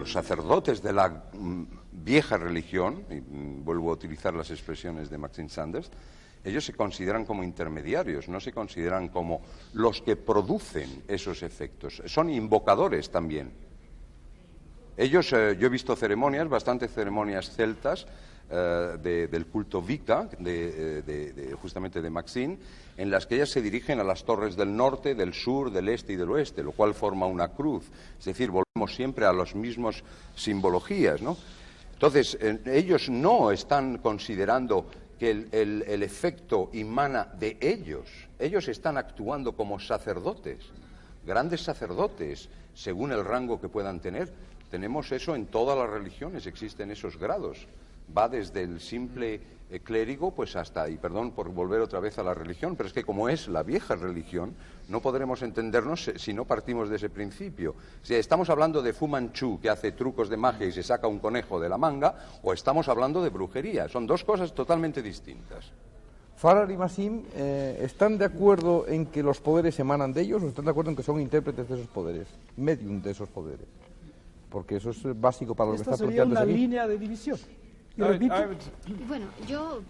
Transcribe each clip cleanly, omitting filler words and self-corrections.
los sacerdotes de la vieja religión, y vuelvo a utilizar las expresiones de Maxine Sanders, ellos se consideran como intermediarios, no se consideran como los que producen esos efectos. Son invocadores también. Ellos, yo he visto ceremonias, bastantes ceremonias celtas, del culto Wicca, justamente de Maxine, en las que ellas se dirigen a las torres del norte, del sur, del este y del oeste, lo cual forma una cruz. Es decir, volvemos siempre a las mismas simbologías, ¿no? Entonces, ellos no están considerando que el efecto emana de ellos. Ellos están actuando como sacerdotes, grandes sacerdotes, según el rango que puedan tener. Tenemos eso en todas las religiones, existen esos grados. Va desde el simple clérigo pues hasta, y perdón por volver otra vez a la religión, pero es que como es la vieja religión, no podremos entendernos si no partimos de ese principio. Si estamos hablando de Fu Manchu, que hace trucos de magia y se saca un conejo de la manga, o estamos hablando de brujería. Son dos cosas totalmente distintas. Farrar y Maxime, ¿están de acuerdo en que los poderes emanan de ellos o están de acuerdo en que son intérpretes de esos poderes, medium de esos poderes? Porque eso es básico para lo que está planteando. Esta sería una línea de división. Bueno, yo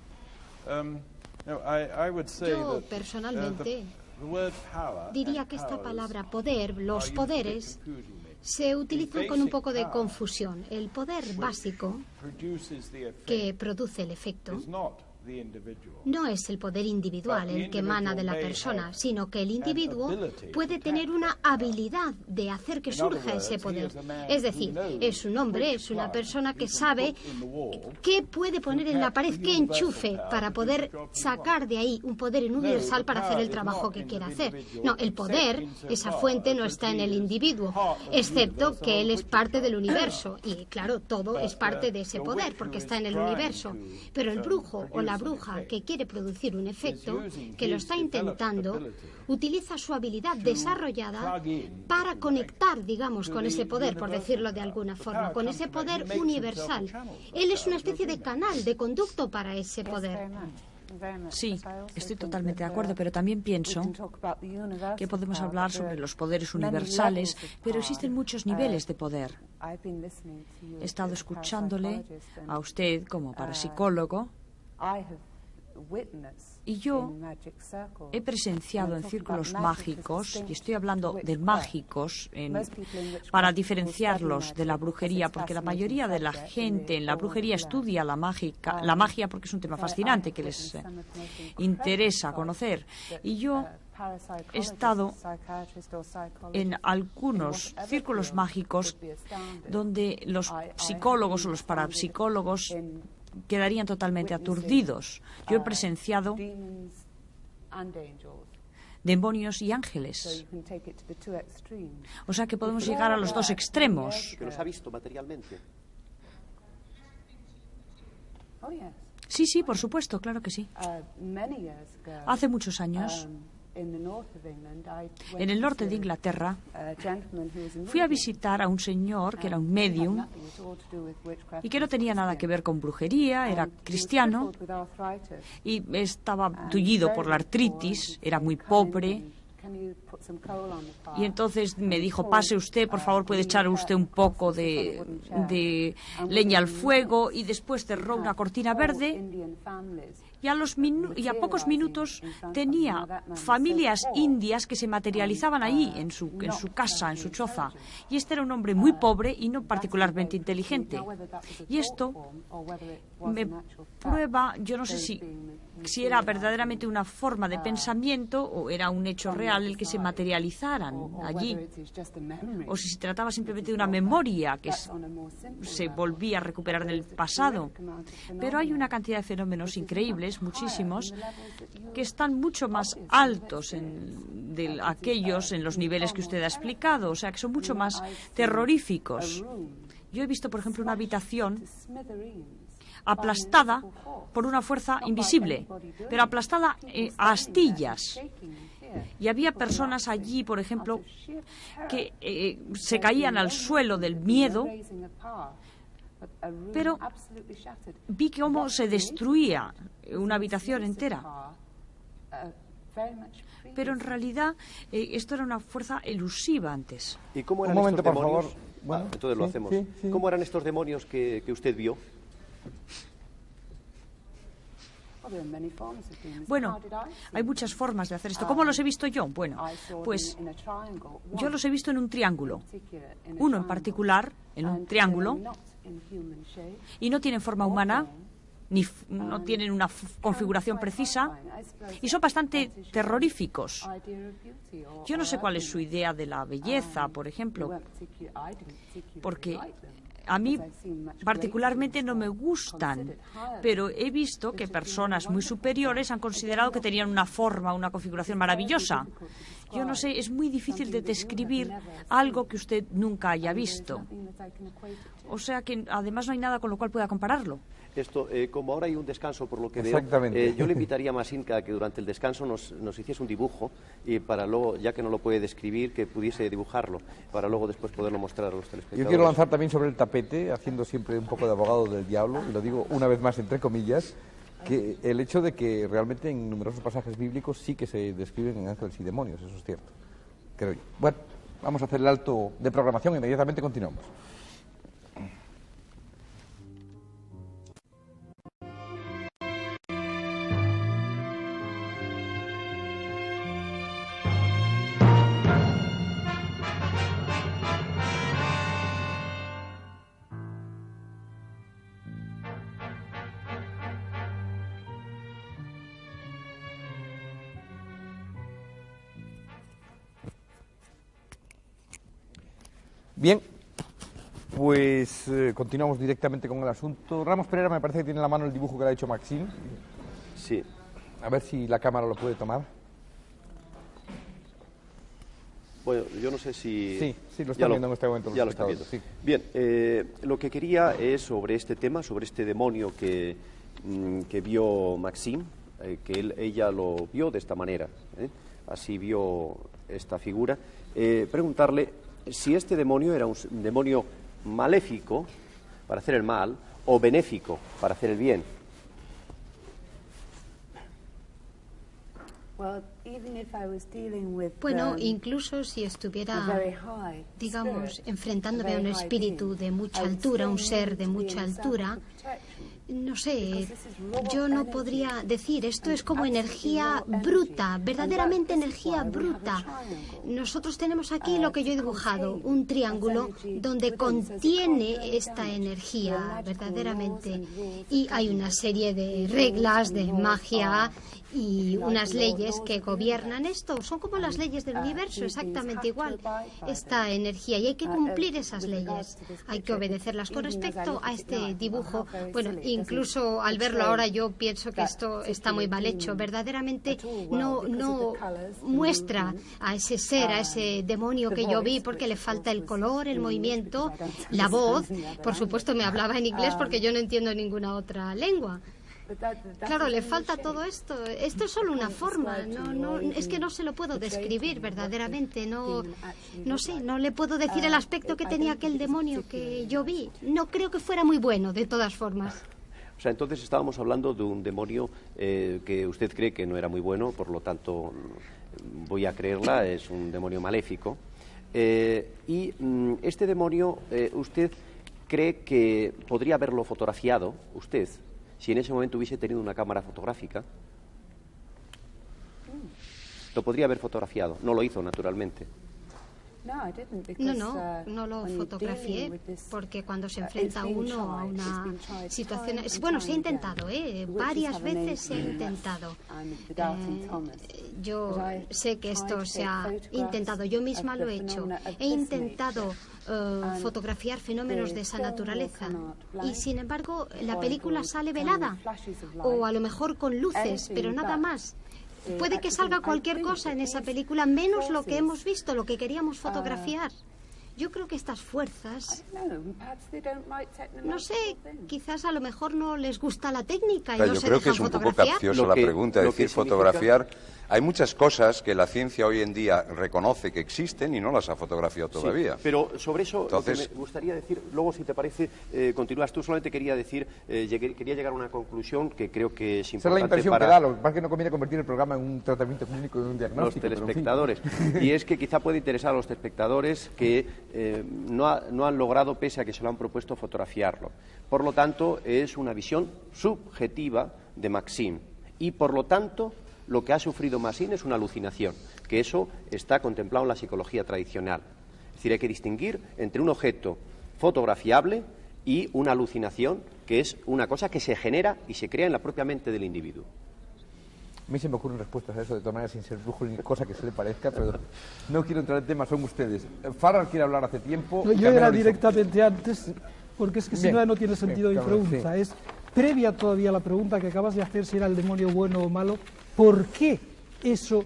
personalmente diría que esta palabra poder, los poderes, se utilizan con un poco de confusión. El poder básico que produce el efecto no es el poder individual el que emana de la persona, sino que el individuo puede tener una habilidad de hacer que surja ese poder. Es decir, es un hombre, es una persona que sabe qué puede poner en la pared, qué enchufe para poder sacar de ahí un poder universal para hacer el trabajo que quiera hacer. No, el poder, esa fuente no está en el individuo, excepto que él es parte del universo. Y claro, todo es parte de ese poder porque está en el universo. Pero el brujo o la bruja que quiere producir un efecto, que lo está intentando, utiliza su habilidad desarrollada para conectar, digamos, con ese poder, por decirlo de alguna forma, con ese poder universal. Él es una especie de canal, de conducto para ese poder. Sí, estoy totalmente de acuerdo, pero también pienso que podemos hablar sobre los poderes universales, pero existen muchos niveles de poder. He estado escuchándole a usted como parapsicólogo y yo he presenciado en círculos mágicos, y estoy hablando de mágicos para diferenciarlos de la brujería, porque la mayoría de la gente en la brujería estudia la magia porque es un tema fascinante que les interesa conocer. Y yo he estado en algunos círculos mágicos donde los psicólogos o los parapsicólogos quedarían totalmente aturdidos. Yo he presenciado demonios y ángeles. O sea que podemos llegar a los dos extremos. ¿Que los ha visto materialmente? Sí, sí, por supuesto, claro que sí. Hace muchos años, en el norte de Inglaterra, fui a visitar a un señor que era un medium y que no tenía nada que ver con brujería, era cristiano y estaba tullido por la artritis, era muy pobre. Y entonces me dijo, pase usted, por favor, puede echar usted un poco de leña al fuego, y después cerró una cortina verde y a pocos minutos tenía familias indias que se materializaban ahí en su casa, en su choza. Y este era un hombre muy pobre y no particularmente inteligente. Y esto me prueba, yo no sé si era verdaderamente una forma de pensamiento o era un hecho real el que se materializaran allí, o si se trataba simplemente de una memoria que se volvía a recuperar del pasado. Pero hay una cantidad de fenómenos increíbles, muchísimos, que están mucho más altos de aquellos en los niveles que usted ha explicado, o sea, que son mucho más terroríficos. Yo he visto, por ejemplo, una habitación aplastada por una fuerza invisible, pero aplastada a astillas. Y había personas allí, por ejemplo, que se caían al suelo del miedo, pero vi cómo se destruía una habitación entera. Pero en realidad esto era una fuerza elusiva antes. ¿Y cómo Un eran momento, estos por demonios? favor. Bueno, entonces lo hacemos. Sí. ¿Cómo eran estos demonios que usted vio? Bueno, hay muchas formas de hacer esto. ¿Cómo los he visto yo? Bueno, pues yo los he visto en un triángulo. Uno en particular, en un triángulo, y no tienen forma humana, no tienen una configuración precisa, y son bastante terroríficos. Yo no sé cuál es su idea de la belleza, por ejemplo, porque a mí particularmente no me gustan, pero he visto que personas muy superiores han considerado que tenían una forma, una configuración maravillosa. Yo no sé, es muy difícil de describir algo que usted nunca haya visto. O sea que además no hay nada con lo cual pueda compararlo. Esto, como ahora hay un descanso, por lo que veo, yo le invitaría a Maxim a que durante el descanso nos hiciese un dibujo y para luego, ya que no lo puede describir, que pudiese dibujarlo, para luego después poderlo mostrar a los telespectadores. Yo quiero lanzar también sobre el tapete, haciendo siempre un poco de abogado del diablo, y lo digo una vez más entre comillas, que el hecho de que realmente en numerosos pasajes bíblicos sí que se describen en ángeles y demonios, eso es cierto, creo yo. Bueno, vamos a hacer el alto de programación e inmediatamente continuamos. Bien, pues continuamos directamente con el asunto. Ramos Pereira me parece que tiene en la mano el dibujo que le ha hecho Maxim. Sí. A ver si la cámara lo puede tomar. Bueno, yo no sé si... Sí, lo están viendo en este momento. Ya lo están viendo. Sí. Bien, lo que quería es sobre este tema, sobre este demonio que vio Maxim, que ella lo vio de esta manera, así vio esta figura, preguntarle si este demonio era un demonio maléfico para hacer el mal o benéfico para hacer el bien. Bueno, incluso si estuviera, digamos, enfrentándome a un espíritu de mucha altura, un ser de mucha altura, no sé, yo no podría decir, esto es como energía bruta, verdaderamente energía bruta. Nosotros tenemos aquí lo que yo he dibujado, un triángulo donde contiene esta energía, verdaderamente. Y hay una serie de reglas, de magia y unas leyes que gobiernan esto. Son como las leyes del universo, exactamente igual. Esta energía, y hay que cumplir esas leyes. Hay que obedecerlas. Con respecto a este dibujo, bueno, incluso al verlo ahora yo pienso que esto está muy mal hecho. Verdaderamente no muestra a ese ser, a ese demonio que yo vi, porque le falta el color, el movimiento, la voz. Por supuesto me hablaba en inglés porque yo no entiendo ninguna otra lengua. Claro, le falta todo esto. Esto es solo una forma. Es que no se lo puedo describir verdaderamente. No sé, no le puedo decir el aspecto que tenía aquel demonio que yo vi. No creo que fuera muy bueno, de todas formas. O sea, entonces estábamos hablando de un demonio que usted cree que no era muy bueno, por lo tanto voy a creerla, es un demonio maléfico. Y este demonio, ¿usted cree que podría haberlo fotografiado, usted, si en ese momento hubiese tenido una cámara fotográfica? Lo podría haber fotografiado, no lo hizo naturalmente. No lo fotografié, porque cuando se enfrenta uno a una situación... Bueno, se ha intentado, varias veces se ha intentado. Yo sé que esto se ha intentado, yo misma lo he hecho. He intentado fotografiar fenómenos de esa naturaleza y, sin embargo, la película sale velada, o a lo mejor con luces, pero nada más. Puede que salga cualquier cosa en esa película, menos lo que hemos visto, lo que queríamos fotografiar. Yo creo que estas fuerzas, no sé, quizás a lo mejor no les gusta la técnica y no se dejan fotografiar. Yo creo que es un poco capciosa la pregunta, es decir, fotografiar. Hay muchas cosas que la ciencia hoy en día reconoce que existen y no las ha fotografiado todavía. Sí, pero sobre eso me gustaría decir, luego si te parece, continúas tú, solamente quería decir, quería llegar a una conclusión que creo que es importante. Esa es la impresión que da, lo que pasa es que no conviene convertir el programa en un tratamiento clínico y un diagnóstico. Los telespectadores. Y es que quizá puede interesar a los telespectadores que no han logrado, pese a que se lo han propuesto, fotografiarlo. Por lo tanto, es una visión subjetiva de Maxim. Y, por lo tanto, lo que ha sufrido Maxim es una alucinación, que eso está contemplado en la psicología tradicional. Es decir, hay que distinguir entre un objeto fotografiable y una alucinación, que es una cosa que se genera y se crea en la propia mente del individuo. A mí se me ocurren respuestas a eso, de todas maneras, sin ser brujo ni cosa que se le parezca, pero no quiero entrar en temas, son ustedes. Farrar quiere hablar hace tiempo. No, yo era directamente antes, porque es que si no tiene sentido mi pregunta. Sí. Es previa todavía a la pregunta que acabas de hacer, si era el demonio bueno o malo. ¿Por qué eso,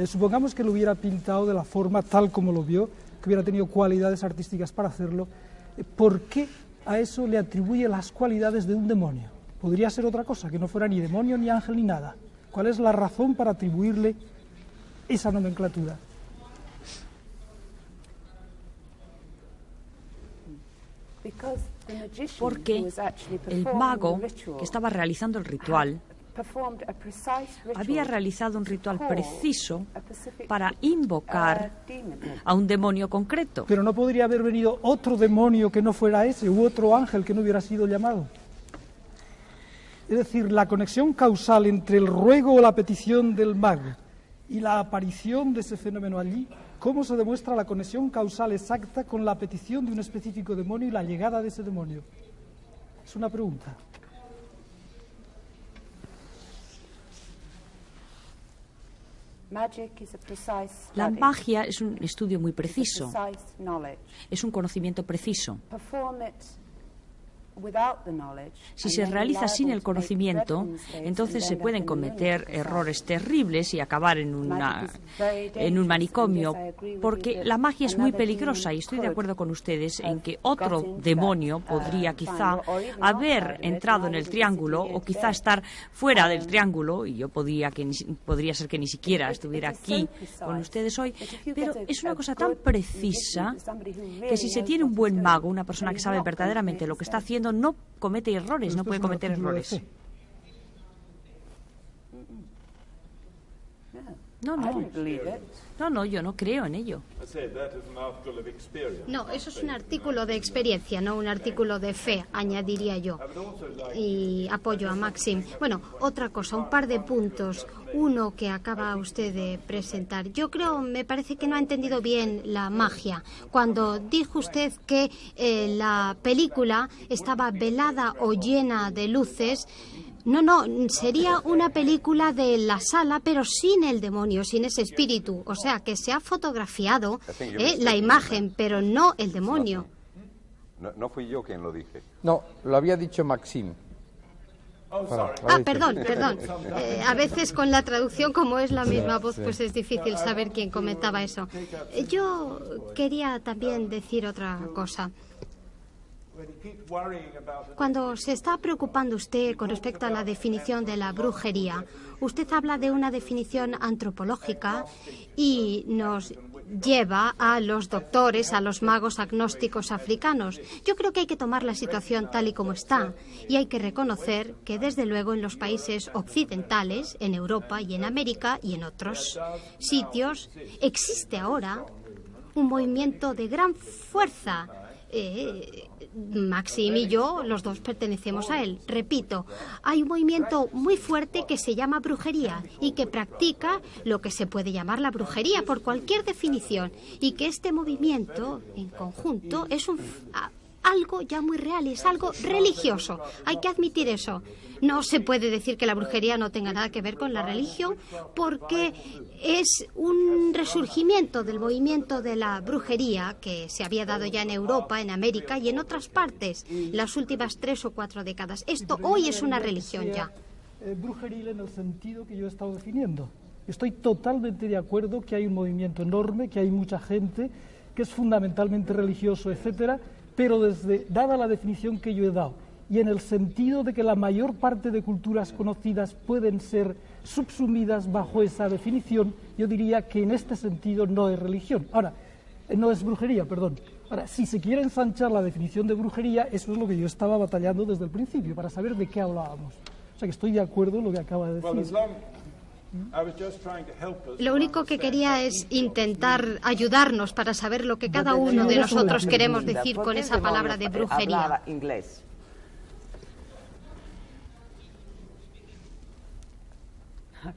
supongamos que lo hubiera pintado de la forma tal como lo vio, que hubiera tenido cualidades artísticas para hacerlo, ¿por qué a eso le atribuye las cualidades de un demonio? Podría ser otra cosa, que no fuera ni demonio, ni ángel, ni nada. ¿Cuál es la razón para atribuirle esa nomenclatura? Porque el mago que estaba realizando el ritual había realizado un ritual preciso para invocar a un demonio concreto. Pero no podría haber venido otro demonio que no fuera ese, u otro ángel que no hubiera sido llamado. Es decir, la conexión causal entre el ruego o la petición del mago y la aparición de ese fenómeno allí, ¿cómo se demuestra la conexión causal exacta con la petición de un específico demonio y la llegada de ese demonio? Es una pregunta. La magia es un estudio muy preciso, es un conocimiento preciso. Si se realiza sin el conocimiento, entonces se pueden cometer errores terribles y acabar en un manicomio, porque la magia es muy peligrosa y estoy de acuerdo con ustedes en que otro demonio podría quizá haber entrado en el triángulo o quizá estar fuera del triángulo, y yo podría ser que ni siquiera estuviera aquí con ustedes hoy, pero es una cosa tan precisa que si se tiene un buen mago, una persona que sabe verdaderamente lo que está haciendo, no comete errores, no puede cometer errores. No, yo no creo en ello. No, eso es un artículo de experiencia, no un artículo de fe, añadiría yo. Y apoyo a Maxim. Bueno, otra cosa, un par de puntos. Uno que acaba usted de presentar. Yo creo, me parece que no ha entendido bien la magia. Cuando dijo usted que la película estaba velada o llena de luces, no, sería una película de la sala, pero sin el demonio, sin ese espíritu. O sea, que se ha fotografiado la imagen, pero no el demonio. No fui yo quien lo dije. No, lo había dicho Maxim. Perdón. A veces con la traducción, como es la misma voz, pues es difícil saber quién comentaba eso. Yo quería también decir otra cosa. Cuando se está preocupando usted con respecto a la definición de la brujería, usted habla de una definición antropológica y nos lleva a los doctores, a los magos agnósticos africanos. Yo creo que hay que tomar la situación tal y como está y hay que reconocer que desde luego en los países occidentales, en Europa y en América y en otros sitios, existe ahora un movimiento de gran fuerza. Maxim y yo, los dos pertenecemos a él. Repito, hay un movimiento muy fuerte que se llama brujería y que practica lo que se puede llamar la brujería por cualquier definición, y que este movimiento en conjunto es algo ya muy real, es algo religioso. Hay que admitir eso. No se puede decir que la brujería no tenga nada que ver con la religión, porque es un resurgimiento del movimiento de la brujería que se había dado ya en Europa, en América y en otras partes las últimas 3 o 4 décadas. Esto hoy es una religión ya. Brujeril en el sentido que yo he estado definiendo. Estoy totalmente de acuerdo que hay un movimiento enorme, que hay mucha gente, que es fundamentalmente religioso, etcétera, pero dada la definición que yo he dado, y en el sentido de que la mayor parte de culturas conocidas pueden ser subsumidas bajo esa definición, yo diría que en este sentido no es religión. Ahora, no es brujería, perdón. Ahora, si se quiere ensanchar la definición de brujería, eso es lo que yo estaba batallando desde el principio, para saber de qué hablábamos. O sea que estoy de acuerdo en lo que acaba de decir. Lo único que quería es intentar ayudarnos para saber lo que cada uno de nosotros queremos decir con esa palabra de brujería.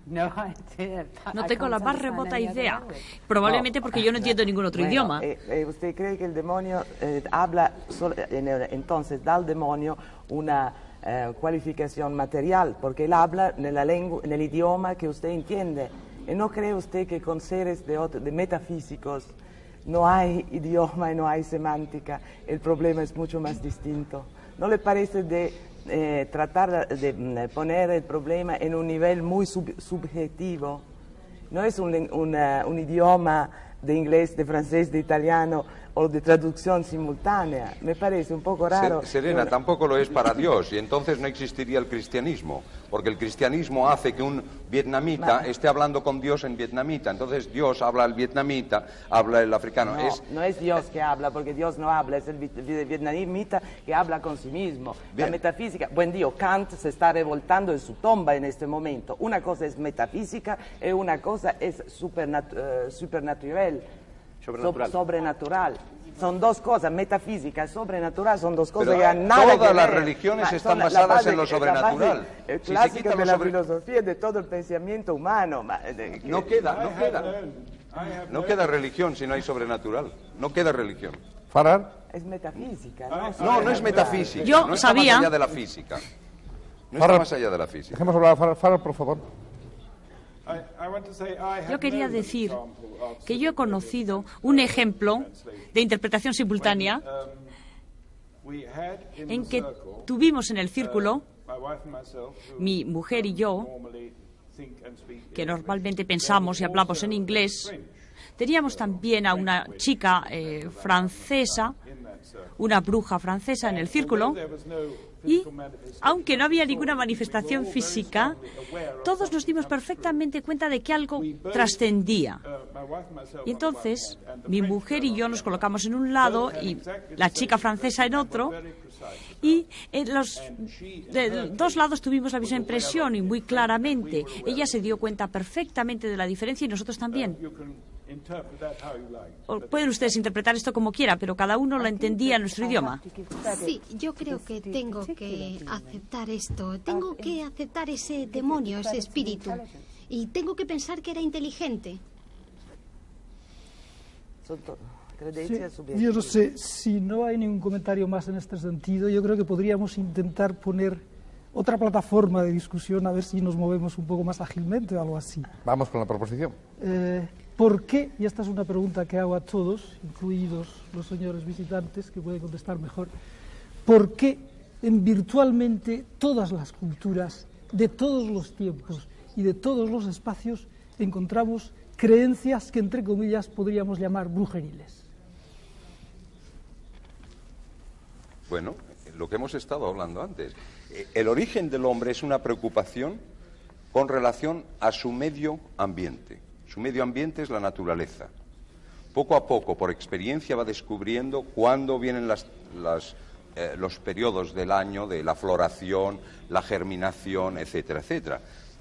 No tengo la más remota idea. Probablemente porque yo no entiendo ningún otro idioma. ¿Usted cree que el demonio habla entonces dal demonio una cualificación material? Porque él habla en el idioma que usted entiende. ¿Y no cree usted que con seres de metafísicos no hay idioma y no hay semántica? El problema es mucho más distinto. ¿No le parece tratar de poner el problema en un nivel muy subjetivo? No es un idioma de inglés, de francés, de italiano o de traducción simultánea. Me parece un poco raro. Serena, tampoco lo es para Dios, y entonces no existiría el cristianismo, porque el cristianismo hace que un vietnamita esté hablando con Dios en vietnamita. Entonces Dios habla el vietnamita, habla el africano. No es Dios que habla, porque Dios no habla, es el vietnamita que habla con sí mismo. Bien. La metafísica, buen Dios, Kant se está revoltando en su tumba en este momento. Una cosa es metafísica y una cosa es supernatural. Sobrenatural. Son dos cosas, metafísica y sobrenatural son dos cosas que han nada que ver. Todas las religiones están basadas en lo sobrenatural. El clásico de la filosofía, de todo el pensamiento humano. No queda religión si no hay sobrenatural. No queda religión. Farrar. Es metafísica, ¿no? No es metafísica. Yo no está sabía. más allá de la física. No está más allá de la física. Dejemos hablar a Farrar, por favor. Yo quería decir que yo he conocido un ejemplo de interpretación simultánea en que tuvimos en el círculo, mi mujer y yo, que normalmente pensamos y hablamos en inglés, teníamos también a una chica francesa, una bruja francesa en el círculo, y aunque no había ninguna manifestación física, todos nos dimos perfectamente cuenta de que algo trascendía. Y entonces mi mujer y yo nos colocamos en un lado y la chica francesa en otro, y de dos lados tuvimos la misma impresión y muy claramente. Ella se dio cuenta perfectamente de la diferencia y nosotros también. Pueden ustedes interpretar esto como quieran, pero cada uno lo entendía en nuestro idioma. Sí, yo creo que tengo que aceptar esto. Tengo que aceptar ese demonio, ese espíritu. Y tengo que pensar que era inteligente. Sí, yo no sé, si no hay ningún comentario más en este sentido, yo creo que podríamos intentar poner otra plataforma de discusión, a ver si nos movemos un poco más ágilmente o algo así. Vamos con la proposición. ¿Por qué? Y esta es una pregunta que hago a todos, incluidos los señores visitantes, que pueden contestar mejor. ¿Por qué en virtualmente todas las culturas, de todos los tiempos y de todos los espacios, encontramos creencias que, entre comillas, podríamos llamar brujeriles? Bueno, lo que hemos estado hablando antes. El origen del hombre es una preocupación con relación a su medio ambiente. Su medio ambiente es la naturaleza. Poco a poco, por experiencia, va descubriendo cuándo vienen los periodos del año de la floración, la germinación, etcétera, etcétera.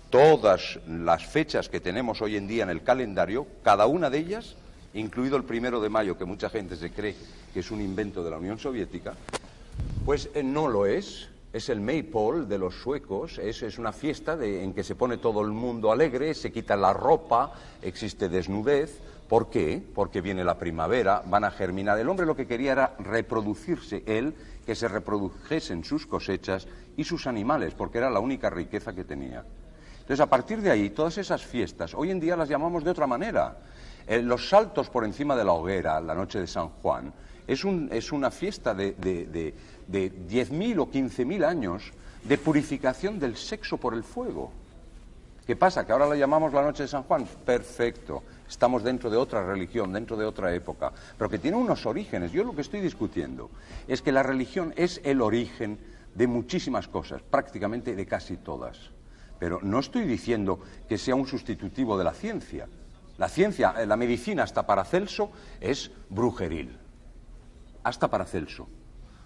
Todas las fechas que tenemos hoy en día en el calendario, cada una de ellas, incluido el 1 de mayo, que mucha gente se cree que es un invento de la Unión Soviética, pues no lo es. Es el Maypole de los suecos, es una fiesta en que se pone todo el mundo alegre, se quita la ropa, existe desnudez. ¿Por qué? Porque viene la primavera, van a germinar. El hombre lo que quería era reproducirse, que se reprodujesen sus cosechas y sus animales, porque era la única riqueza que tenía. Entonces, a partir de ahí, todas esas fiestas, hoy en día las llamamos de otra manera. Los saltos por encima de la hoguera, la noche de San Juan, es una fiesta de 10.000 o 15.000 años de purificación del sexo por el fuego. ¿Qué pasa? ¿Que ahora la llamamos la noche de San Juan? Perfecto. Estamos dentro de otra religión, dentro de otra época, pero que tiene unos orígenes. Yo lo que estoy discutiendo es que la religión es el origen de muchísimas cosas, prácticamente de casi todas. Pero no estoy diciendo que sea un sustitutivo de la ciencia. La ciencia, la medicina hasta Paracelso es brujeril. Hasta Paracelso.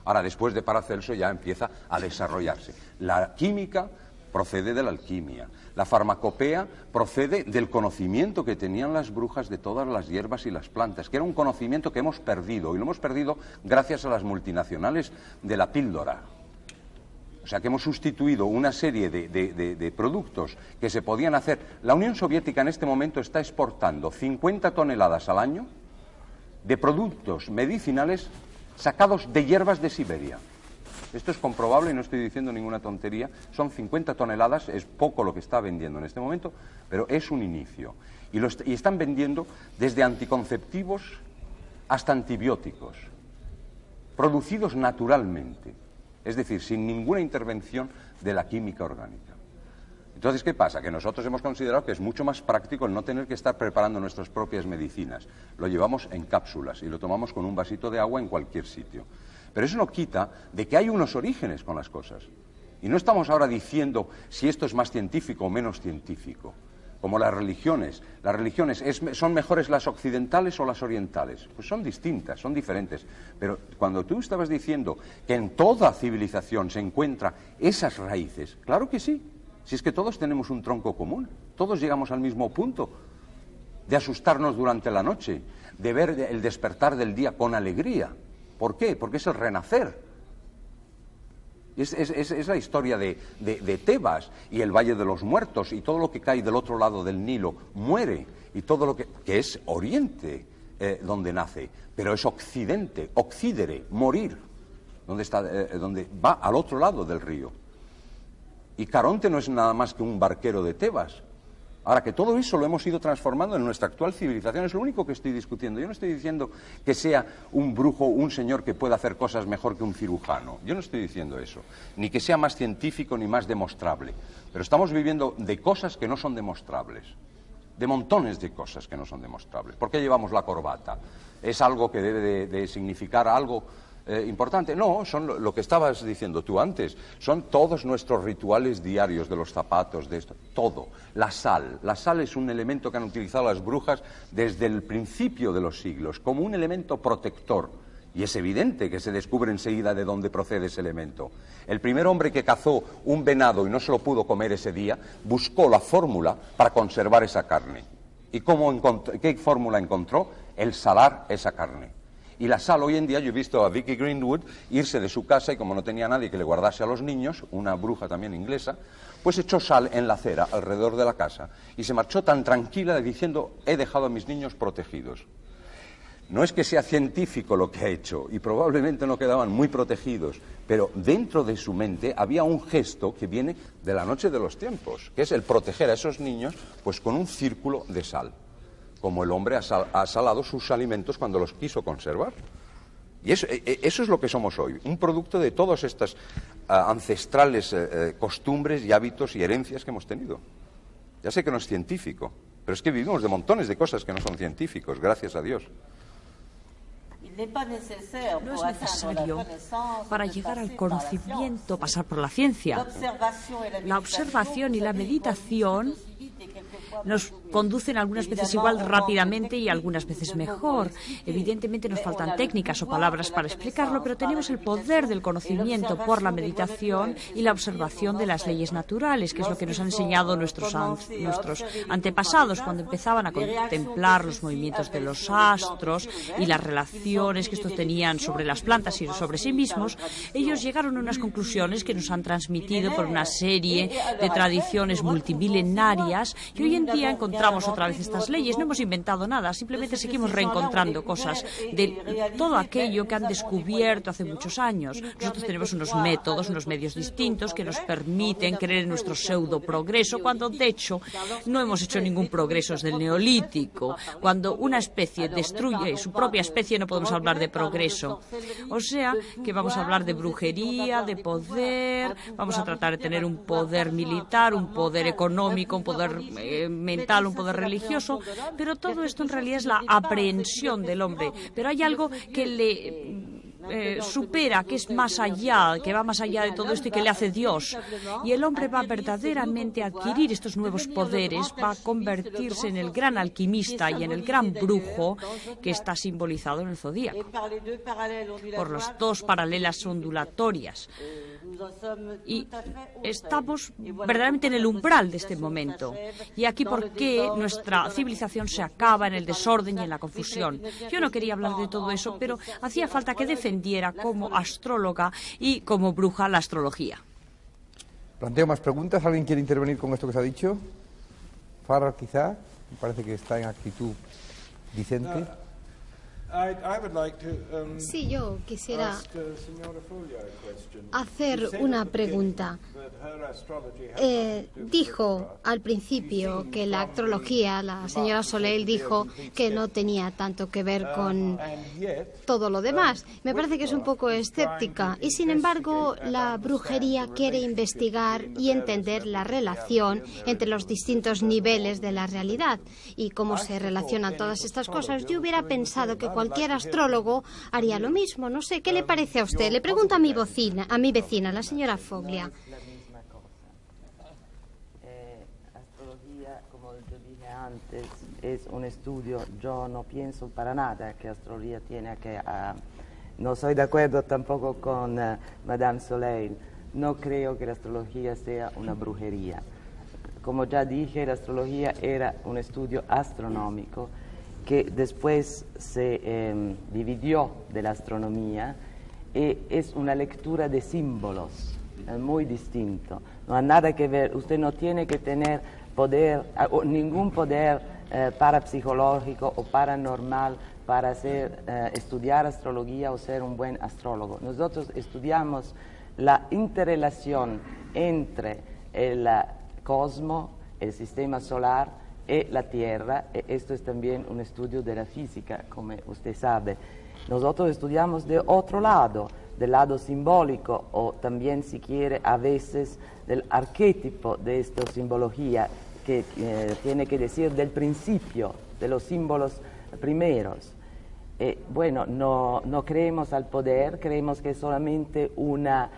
Ahora, después de Paracelso ya empieza a desarrollarse. La química procede de la alquimia. La farmacopea procede del conocimiento que tenían las brujas de todas las hierbas y las plantas, que era un conocimiento que hemos perdido, y lo hemos perdido gracias a las multinacionales de la píldora. O sea, que hemos sustituido una serie de productos que se podían hacer. La Unión Soviética en este momento está exportando 50 toneladas al año de productos medicinales sacados de hierbas de Siberia. Esto es comprobable y no estoy diciendo ninguna tontería. Son 50 toneladas, es poco lo que está vendiendo en este momento, pero es un inicio. Y están vendiendo desde anticonceptivos hasta antibióticos, producidos naturalmente, es decir, sin ninguna intervención de la química orgánica. Entonces, ¿qué pasa? Que nosotros hemos considerado que es mucho más práctico el no tener que estar preparando nuestras propias medicinas. Lo llevamos en cápsulas y lo tomamos con un vasito de agua en cualquier sitio. Pero eso no quita de que hay unos orígenes con las cosas. Y no estamos ahora diciendo si esto es más científico o menos científico. Como las religiones. Las religiones, ¿son mejores las occidentales o las orientales? Pues son distintas, son diferentes. Pero cuando tú estabas diciendo que en toda civilización se encuentran esas raíces, claro que sí. Si es que todos tenemos un tronco común, todos llegamos al mismo punto de asustarnos durante la noche, de ver el despertar del día con alegría. ¿Por qué? Porque es el renacer. Es la historia de Tebas y el Valle de los Muertos y todo lo que cae del otro lado del Nilo muere y todo lo que es Oriente donde nace, pero es Occidente, occidere, morir, donde va al otro lado del río. Y Caronte no es nada más que un barquero de Tebas. Ahora, que todo eso lo hemos ido transformando en nuestra actual civilización, es lo único que estoy discutiendo. Yo no estoy diciendo que sea un brujo, un señor que pueda hacer cosas mejor que un cirujano. Yo no estoy diciendo eso. Ni que sea más científico ni más demostrable. Pero estamos viviendo de cosas que no son demostrables. De montones de cosas que no son demostrables. ¿Por qué llevamos la corbata? ¿Es algo que debe de significar algo importante? No, son lo que estabas diciendo tú antes, son todos nuestros rituales diarios de los zapatos, de esto, todo. La sal es un elemento que han utilizado las brujas desde el principio de los siglos, como un elemento protector, y es evidente que se descubre enseguida de dónde procede ese elemento. El primer hombre que cazó un venado y no se lo pudo comer ese día, buscó la fórmula para conservar esa carne. ¿Y qué fórmula encontró? El salar esa carne. Y la sal, hoy en día, yo he visto a Vicky Greenwood irse de su casa y como no tenía nadie que le guardase a los niños, una bruja también inglesa, pues echó sal en la acera alrededor de la casa y se marchó tan tranquila diciendo, he dejado a mis niños protegidos. No es que sea científico lo que ha hecho y probablemente no quedaban muy protegidos, pero dentro de su mente había un gesto que viene de la noche de los tiempos, que es el proteger a esos niños pues con un círculo de sal. Como el hombre ha salado sus alimentos cuando los quiso conservar. Y eso es lo que somos hoy, un producto de todas estas ancestrales costumbres y hábitos y herencias que hemos tenido. Ya sé que no es científico, pero es que vivimos de montones de cosas que no son científicos, gracias a Dios. No es necesario para llegar al conocimiento pasar por la ciencia. La observación y la meditación nos conducen algunas veces igual rápidamente y algunas veces mejor. Evidentemente nos faltan técnicas o palabras para explicarlo, pero tenemos el poder del conocimiento por la meditación y la observación de las leyes naturales, que es lo que nos han enseñado nuestros antepasados cuando empezaban a contemplar los movimientos de los astros y las relaciones que estos tenían sobre las plantas y sobre sí mismos. Ellos llegaron a unas conclusiones que nos han transmitido por una serie de tradiciones multimilenarias y hoy en día encontramos otra vez estas leyes. No hemos inventado nada, simplemente seguimos reencontrando cosas de todo aquello que han descubierto hace muchos años. Nosotros tenemos unos métodos, unos medios distintos que nos permiten creer en nuestro pseudo progreso, cuando de hecho no hemos hecho ningún progreso desde el Neolítico. Cuando una especie destruye su propia especie no podemos hablar de progreso. O sea que vamos a hablar de brujería, de poder, vamos a tratar de tener un poder militar, un poder económico, un poder mental, un poder religioso, pero todo esto en realidad es la aprehensión del hombre. Pero hay algo que le supera, que es más allá, que va más allá de todo esto y que le hace Dios. Y el hombre va verdaderamente a adquirir estos nuevos poderes, va a convertirse en el gran alquimista y en el gran brujo que está simbolizado en el zodíaco por las dos paralelas ondulatorias. Y estamos verdaderamente en el umbral de este momento. Y aquí, ¿por qué nuestra civilización se acaba en el desorden y en la confusión? Yo no quería hablar de todo eso, pero hacía falta que defendiera como astróloga y como bruja la astrología. Planteo más preguntas. ¿Alguien quiere intervenir con esto que se ha dicho? Farrar, quizá. Me parece que está en actitud Vicente. Sí, yo quisiera hacer una pregunta. Dijo al principio que la astrología, la señora Soleil dijo que no tenía tanto que ver con todo lo demás. Me parece que es un poco escéptica y, sin embargo, la brujería quiere investigar y entender la relación entre los distintos niveles de la realidad y cómo se relacionan todas estas cosas. Yo hubiera pensado que cualquier astrólogo haría lo mismo. No sé, ¿qué le parece a usted? Le pregunto a mi vecina, la señora Foglia. Astrología, como yo dije antes, es un estudio. Yo no pienso para nada que astrología tiene que... no soy de acuerdo tampoco con Madame Soleil. No creo que la astrología sea una brujería. Como ya dije, la astrología era un estudio astronómico que después se dividió de la astronomía y es una lectura de símbolos, muy distinto. No hay nada que ver, usted no tiene que tener poder, ningún poder parapsicológico o paranormal para estudiar astrología o ser un buen astrólogo. Nosotros estudiamos la interrelación entre el cosmos, el sistema solar, y la Tierra, y esto es también un estudio de la física, como usted sabe. Nosotros estudiamos de otro lado, del lado simbólico, o también, si quiere, a veces del arquetipo de esta simbología, que tiene que decir del principio, de los símbolos primeros. Bueno, no creemos al poder, creemos que es solamente una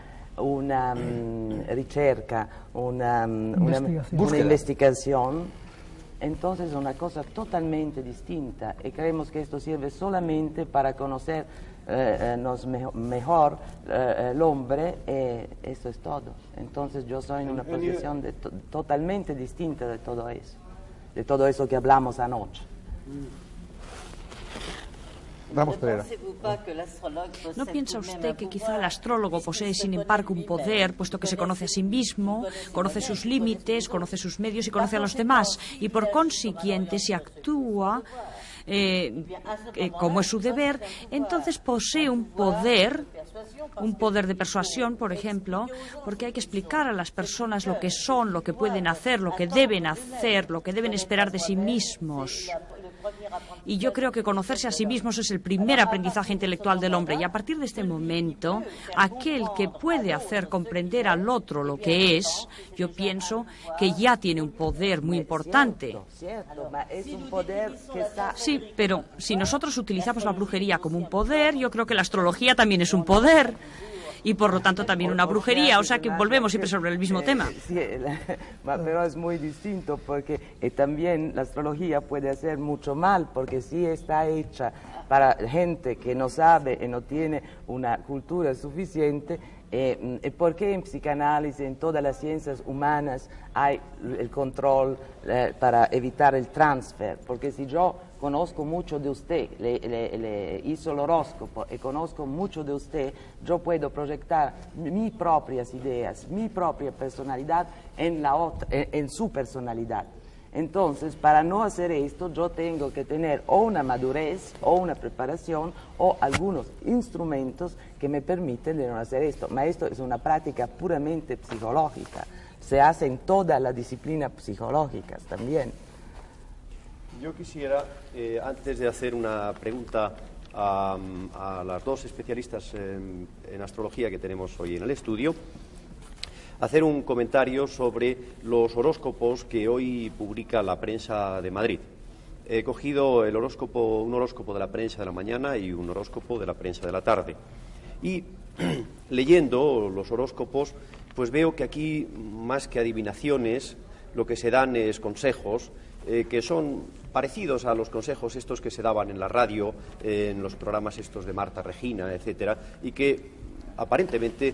ricerca, una investigación. Entonces es una cosa totalmente distinta y creemos que esto sirve solamente para conocernos mejor el hombre y eso es todo. Entonces yo soy en una posición totalmente distinta de todo eso que hablamos anoche. Vamos, Pereira. ¿No piensa usted que quizá el astrólogo posee, sin embargo, un poder, puesto que se conoce a sí mismo, conoce sus límites, conoce sus medios y conoce a los demás? Y por consiguiente, si actúa como es su deber, entonces posee un poder de persuasión, por ejemplo, porque hay que explicar a las personas lo que son, lo que pueden hacer, lo que deben esperar de sí mismos. Y yo creo que conocerse a sí mismos es el primer aprendizaje intelectual del hombre. Y a partir de este momento, aquel que puede hacer comprender al otro lo que es, yo pienso que ya tiene un poder muy importante. Sí, pero si nosotros utilizamos la brujería como un poder, yo creo que la astrología también es un poder. Y por lo tanto también una brujería, o sea que volvemos siempre sobre el mismo tema. Sí, pero es muy distinto porque también la astrología puede hacer mucho mal porque sí está hecha para gente que no sabe y no tiene una cultura suficiente. ¿Por qué en psicanálisis, en todas las ciencias humanas hay el control para evitar el transfer? Porque si yo conozco mucho de usted, le hizo el horóscopo y conozco mucho de usted, yo puedo proyectar mis propias ideas, mi propia personalidad en su personalidad. Entonces, para no hacer esto, yo tengo que tener o una madurez, o una preparación, o algunos instrumentos que me permiten de no hacer esto. Ma esto es una práctica puramente psicológica. Se hace en todas las disciplinas psicológicas también. Yo quisiera, antes de hacer una pregunta a las dos especialistas en astrología que tenemos hoy en el estudio, hacer un comentario sobre los horóscopos que hoy publica la prensa de Madrid. He cogido un horóscopo de la prensa de la mañana y un horóscopo de la prensa de la tarde. Y leyendo los horóscopos, pues veo que aquí, más que adivinaciones, lo que se dan es consejos que son parecidos a los consejos estos que se daban en la radio, en los programas estos de Marta Regina, etcétera, y que aparentemente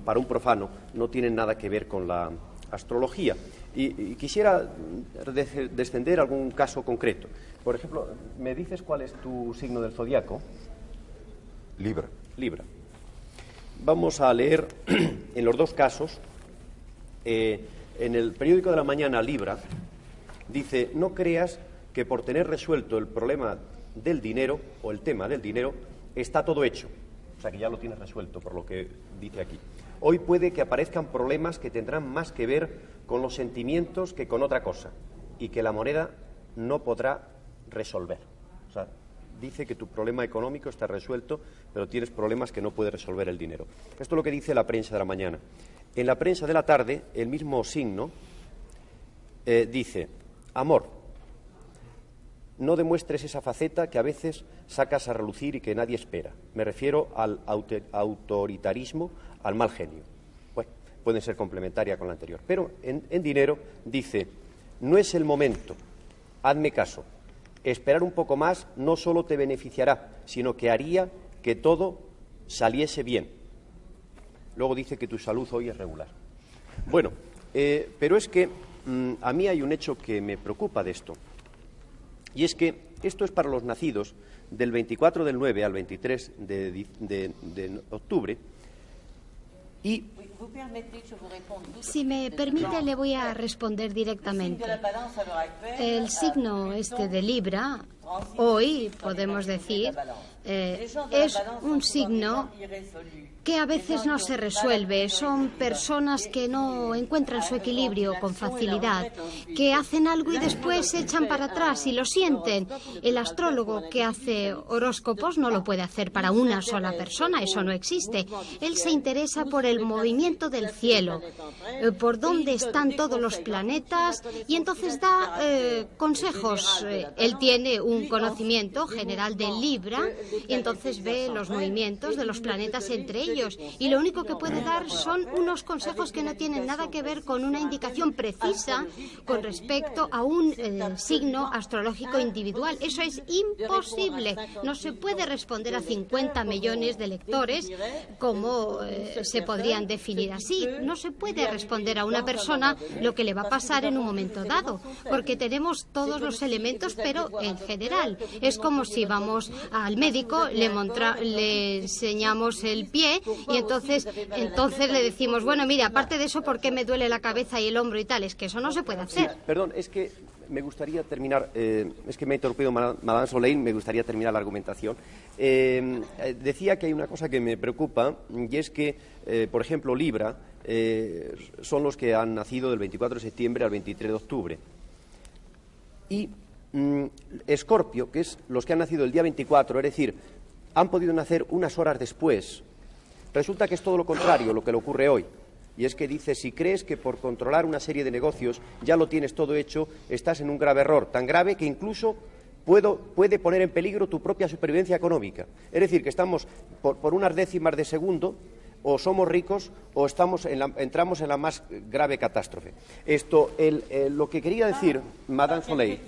para un profano no tienen nada que ver con la astrología. Y quisiera descender a algún caso concreto. Por ejemplo, ¿me dices cuál es tu signo del zodiaco? Libra. Libra. Vamos a leer en los dos casos. En el periódico de la mañana, Libra, dice: no creas que por tener resuelto el problema del dinero o el tema del dinero está todo hecho. O sea, que ya lo tienes resuelto, por lo que dice aquí. Hoy puede que aparezcan problemas que tendrán más que ver con los sentimientos que con otra cosa, y que la moneda no podrá resolver. O sea, dice que tu problema económico está resuelto, pero tienes problemas que no puede resolver el dinero. Esto es lo que dice la prensa de la mañana. En la prensa de la tarde, el mismo signo dice: amor, no demuestres esa faceta que a veces sacas a relucir y que nadie espera. Me refiero al autoritarismo, al mal genio. Bueno, pueden ser complementaria con la anterior. Pero en dinero dice: no es el momento, hazme caso. Esperar un poco más no solo te beneficiará, sino que haría que todo saliese bien. Luego dice que tu salud hoy es regular. Bueno, pero es que a mí hay un hecho que me preocupa de esto. Y es que esto es para los nacidos del 24 del 9 al 23 de octubre. Y si me permite, le voy a responder directamente. El signo de Libra, hoy podemos decir, es un signo que a veces no se resuelve. Son personas que no encuentran su equilibrio con facilidad, que hacen algo y después se echan para atrás y lo sienten. El astrólogo que hace horóscopos no lo puede hacer para una sola persona, eso no existe. Él se interesa por el movimiento del cielo, por dónde están todos los planetas, y entonces da consejos. Él tiene un conocimiento general de Libra y entonces ve los movimientos de los planetas entre ellos. Y lo único que puede dar son unos consejos que no tienen nada que ver con una indicación precisa con respecto a un signo astrológico individual. Eso es imposible. No se puede responder a 50 millones de lectores como se podrían definir así. No se puede responder a una persona lo que le va a pasar en un momento dado, porque tenemos todos los elementos, pero en general. Es como si vamos al médico, le enseñamos el pie y entonces le decimos: bueno, mire, aparte de eso, ¿por qué me duele la cabeza y el hombro y tal? Es que eso no se puede hacer. Sí, perdón, es que me gustaría terminar, es que me ha interrumpido Madame Soleil, me gustaría terminar la argumentación. Decía que hay una cosa que me preocupa, y es que, por ejemplo, Libra son los que han nacido del 24 de septiembre al 23 de octubre. Y Escorpio, que es los que han nacido el día 24, es decir, han podido nacer unas horas después. Resulta que es todo lo contrario lo que le ocurre hoy. Y es que dice: si crees que por controlar una serie de negocios ya lo tienes todo hecho, estás en un grave error, tan grave que incluso puede poner en peligro tu propia supervivencia económica. Es decir, que estamos por unas décimas de segundo, o somos ricos o entramos en la más grave catástrofe. Lo que quería decir, Madame Soleil.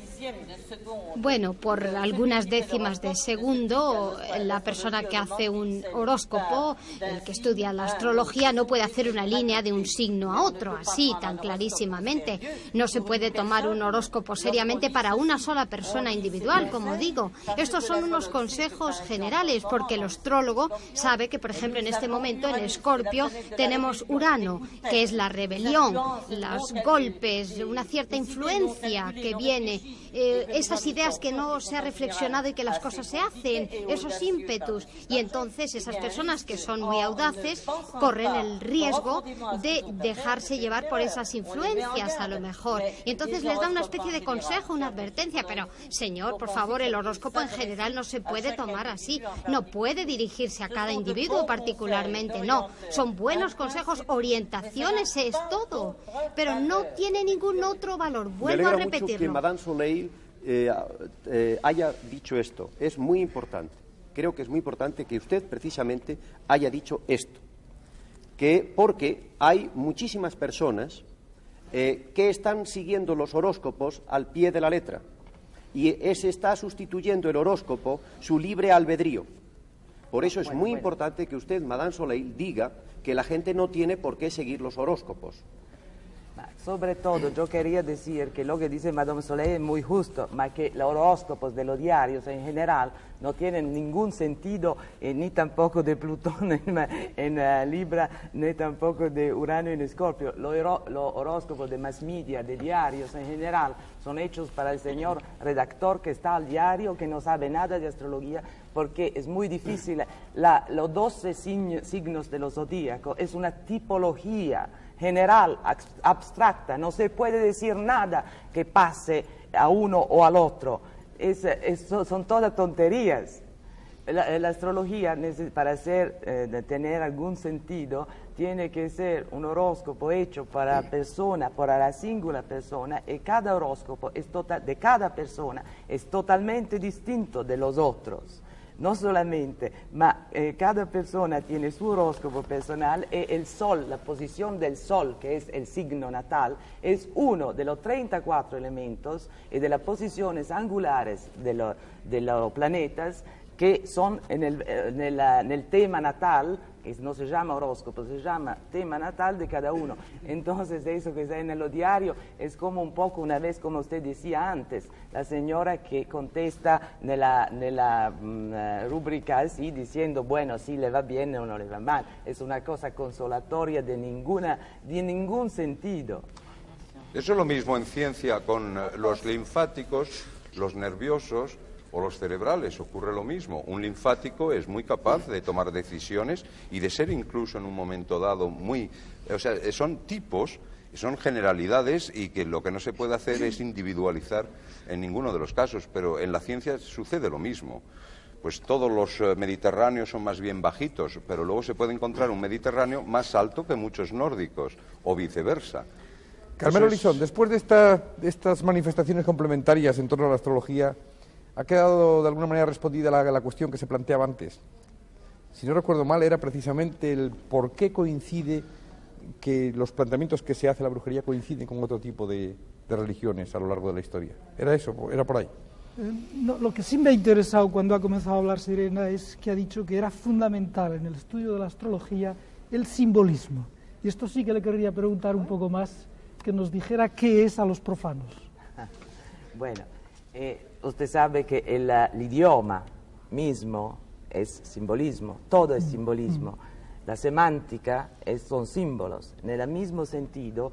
Bueno, por algunas décimas de segundo, la persona que hace un horóscopo, el que estudia la astrología, no puede hacer una línea de un signo a otro, así, tan clarísimamente. No se puede tomar un horóscopo seriamente para una sola persona individual, como digo. Estos son unos consejos generales, porque el astrólogo sabe que, por ejemplo, en este momento, en Escorpio, tenemos Urano, que es la rebelión, los golpes, una cierta influencia que viene, esas ideas que no se ha reflexionado y que las cosas se hacen, esos ímpetus. Y entonces esas personas que son muy audaces corren el riesgo de dejarse llevar por esas influencias, a lo mejor. Y entonces les da una especie de consejo, una advertencia. Pero, señor, por favor, el horóscopo en general no se puede tomar así. No puede dirigirse a cada individuo particularmente, no. Son buenos consejos, orientaciones, es todo. Pero no tiene ningún otro valor. Vuelvo a repetirlo. Me alegra mucho que Madame Soleil haya dicho esto. Es muy importante. Creo que es muy importante que usted precisamente haya dicho esto. Porque hay muchísimas personas que están siguiendo los horóscopos al pie de la letra. Y se está sustituyendo el horóscopo su libre albedrío. Por eso es muy importante que usted, Madame Soleil, diga que la gente no tiene por qué seguir los horóscopos. Sobre todo, yo quería decir que lo que dice Madame Soleil es muy justo, ma que los horóscopos de los diarios en general no tienen ningún sentido, ni tampoco de Plutón en Libra, ni tampoco de Urano en Escorpio. Los horóscopos de mass media, de diarios en general, son hechos para el señor redactor que está al diario, que no sabe nada de astrología, porque es muy difícil. Los 12 signos de los zodíacos es una tipología general, abstracta, no se puede decir nada que pase a uno o al otro, son todas tonterías. La astrología, para tener algún sentido, tiene que ser un horóscopo hecho para la persona, para la singular persona, y cada horóscopo de cada persona es totalmente distinto de los otros. No solamente, ma cada persona tiene su horóscopo personal y el sol, la posición del sol, que es el signo natal, es uno de los 34 elementos y de las posiciones angulares de los planetas que son en el tema natal, que no se llama horóscopo, se llama tema natal de cada uno. Entonces eso que está en el diario es como un poco, una vez como usted decía antes, la señora que contesta nella rubrica así diciendo, bueno, si le va bien o no le va mal. Es una cosa consolatoria de ningún sentido. Eso es lo mismo en ciencia con los linfáticos, los nerviosos o los cerebrales, ocurre lo mismo. Un linfático es muy capaz de tomar decisiones y de ser incluso en un momento dado o sea, son tipos, son generalidades y que lo que no se puede hacer es individualizar en ninguno de los casos, pero en la ciencia sucede lo mismo. Pues todos los mediterráneos son más bien bajitos, pero luego se puede encontrar un mediterráneo más alto que muchos nórdicos, o viceversa. Carmelo Lisón, después de estas manifestaciones complementarias en torno a la astrología, ¿ha quedado de alguna manera respondida la cuestión que se planteaba antes? Si no recuerdo mal, era precisamente el por qué coincide que los planteamientos que se hace la brujería coinciden con otro tipo de religiones a lo largo de la historia. ¿Era eso? ¿Era por ahí? No, lo que sí me ha interesado cuando ha comenzado a hablar Serena es que ha dicho que era fundamental en el estudio de la astrología el simbolismo. Y esto sí que le querría preguntar un poco más, que nos dijera qué es a los profanos. Bueno, usted sabe que el idioma mismo es simbolismo, todo es simbolismo. La semántica son símbolos. En el mismo sentido,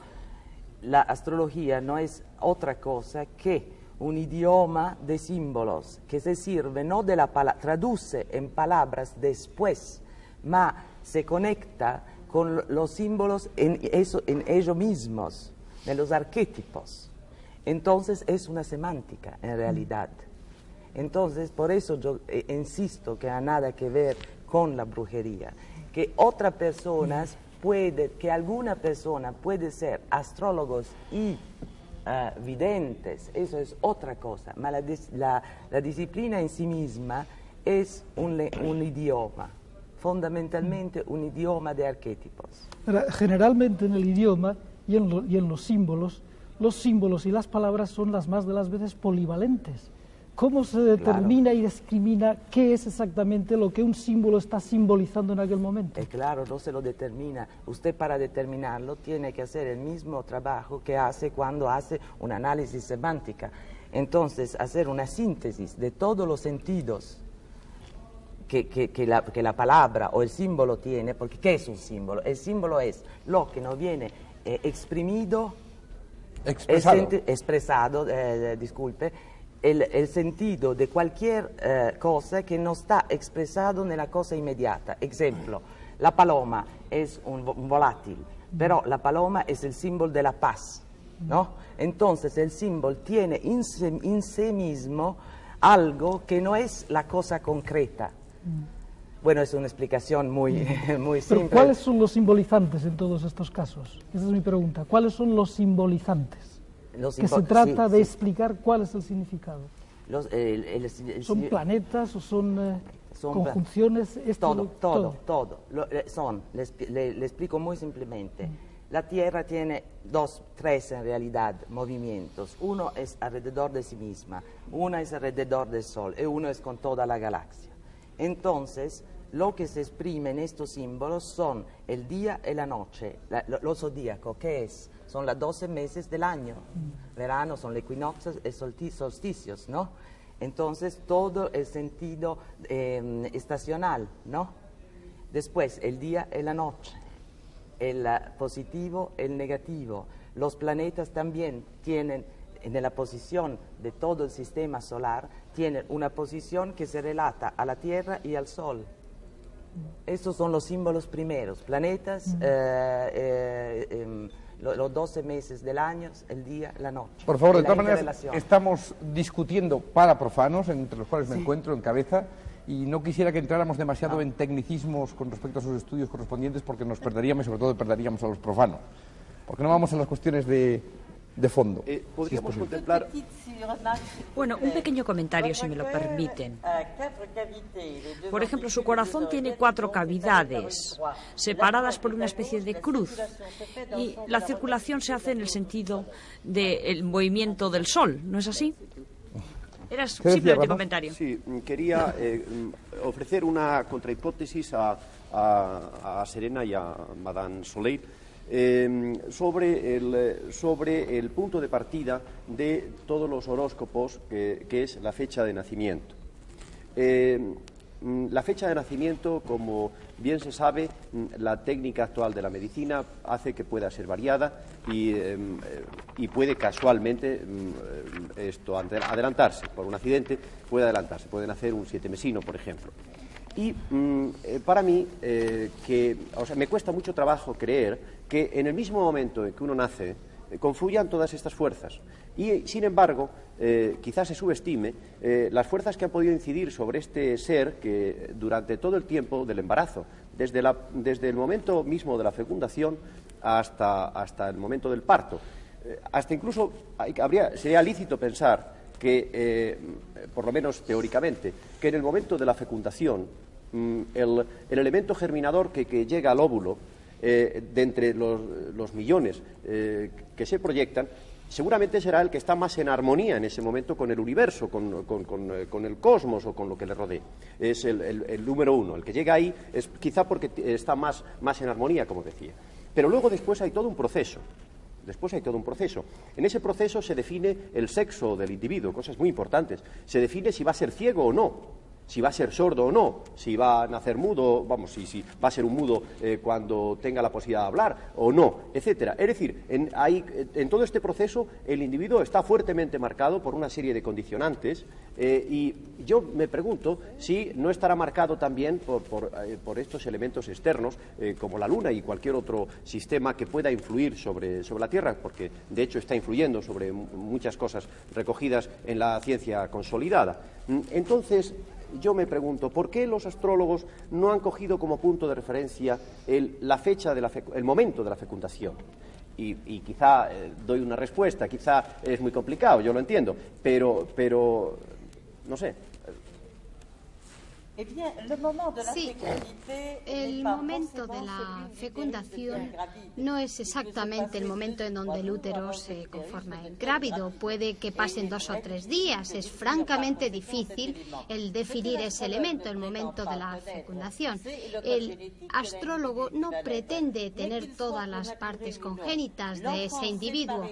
la astrología no es otra cosa que un idioma de símbolos que se sirve no de la palabra, traduce en palabras después, ma se conecta con los símbolos en ellos mismos, en los arquetipos. Entonces es una semántica en realidad. Entonces por eso yo insisto que no ha nada que ver con la brujería, que otras personas que alguna persona puede ser astrólogos y videntes, eso es otra cosa, ma la disciplina en sí misma es un idioma, fundamentalmente un idioma de arquetipos. Generalmente en el idioma y en los símbolos y las palabras son las más de las veces polivalentes. ¿Cómo se determina y discrimina qué es exactamente lo que un símbolo está simbolizando en aquel momento? Claro, no se lo determina. Usted para determinarlo tiene que hacer el mismo trabajo que hace cuando hace un análisis semántica. Entonces, hacer una síntesis de todos los sentidos que la palabra o el símbolo tiene, porque ¿qué es un símbolo? El símbolo es lo que no viene expresado, disculpe, el sentido de cualquier cosa que no está expresado en la cosa inmediata. Ejemplo, la paloma es un volátil, pero la paloma es el símbolo de la paz, ¿no? Entonces el símbolo tiene en sí mismo algo que no es la cosa concreta. Bueno, es una explicación muy simple. Pero ¿cuáles son los simbolizantes en todos estos casos? Esa es mi pregunta. ¿Cuáles son los simbolizantes? Que se trata de explicar cuál es el significado. ¿Son planetas o son conjunciones? Todo. Le explico muy simplemente. La Tierra tiene tres en realidad movimientos. Uno es alrededor de sí misma, uno es alrededor del Sol y uno es con toda la galaxia. Entonces, lo que se exprime en estos símbolos son el día y la noche, lo zodíaco, que son los 12 meses del año. Verano son los equinoccios y solsticios, ¿no? Entonces, todo el sentido estacional, ¿no? Después, el día y la noche, el positivo y el negativo. Los planetas también tienen, en la posición de todo el sistema solar, tienen una posición que se relata a la Tierra y al Sol. Estos son los símbolos primeros, planetas, los 12 meses del año, el día, la noche. Por favor, de todas maneras, estamos discutiendo para profanos, entre los cuales me encuentro en cabeza, y no quisiera que entráramos demasiado en tecnicismos con respecto a sus estudios correspondientes, porque nos perderíamos y sobre todo perderíamos a los profanos. Porque no vamos a las cuestiones de fondo. Podríamos contemplar... Bueno, un pequeño comentario, si me lo permiten. Por ejemplo, su corazón tiene 4 cavidades, separadas por una especie de cruz, y la circulación se hace en el sentido del movimiento del Sol, ¿no es así? Era simplemente un comentario. Sí, quería ofrecer una contrahipótesis a Serena y a Madame Soleil sobre el punto de partida de todos los horóscopos, que es la fecha de nacimiento. La fecha de nacimiento, como bien se sabe, la técnica actual de la medicina hace que pueda ser variada y puede casualmente adelantarse. Por un accidente puede adelantarse, puede nacer un 7mesino, por ejemplo. Y para mí, me cuesta mucho trabajo creer que en el mismo momento en que uno nace confluyan todas estas fuerzas. Y, sin embargo, quizás se subestime las fuerzas que han podido incidir sobre este ser que durante todo el tiempo del embarazo, desde el momento mismo de la fecundación hasta el momento del parto, hasta incluso sería lícito pensar que, por lo menos teóricamente, que en el momento de la fecundación el elemento germinador que llega al óvulo, de entre los millones que se proyectan, seguramente será el que está más en armonía en ese momento con el universo, con el cosmos o con lo que le rodea. Es el número 1. El que llega ahí es quizá porque está más en armonía, como decía. Pero luego después hay todo un proceso. En ese proceso se define el sexo del individuo, cosas muy importantes. Se define si va a ser ciego o no, si va a ser sordo o no, si va a nacer mudo, si va a ser un mudo cuando tenga la posibilidad de hablar o no, etcétera. Es decir, en todo este proceso el individuo está fuertemente marcado por una serie de condicionantes y yo me pregunto si no estará marcado también por estos elementos externos como la Luna y cualquier otro sistema que pueda influir sobre la Tierra, porque de hecho está influyendo sobre muchas cosas recogidas en la ciencia consolidada. Entonces, yo me pregunto, ¿por qué los astrólogos no han cogido como punto de referencia la fecha el momento de la fecundación? Y quizá doy una respuesta, quizá es muy complicado, yo lo entiendo, pero no sé. Sí, el momento de la fecundación no es exactamente el momento en donde el útero se conforma en grávido. Puede que pasen 2 o 3 días. Es francamente difícil el definir ese elemento, el momento de la fecundación. El astrólogo no pretende tener todas las partes congénitas de ese individuo.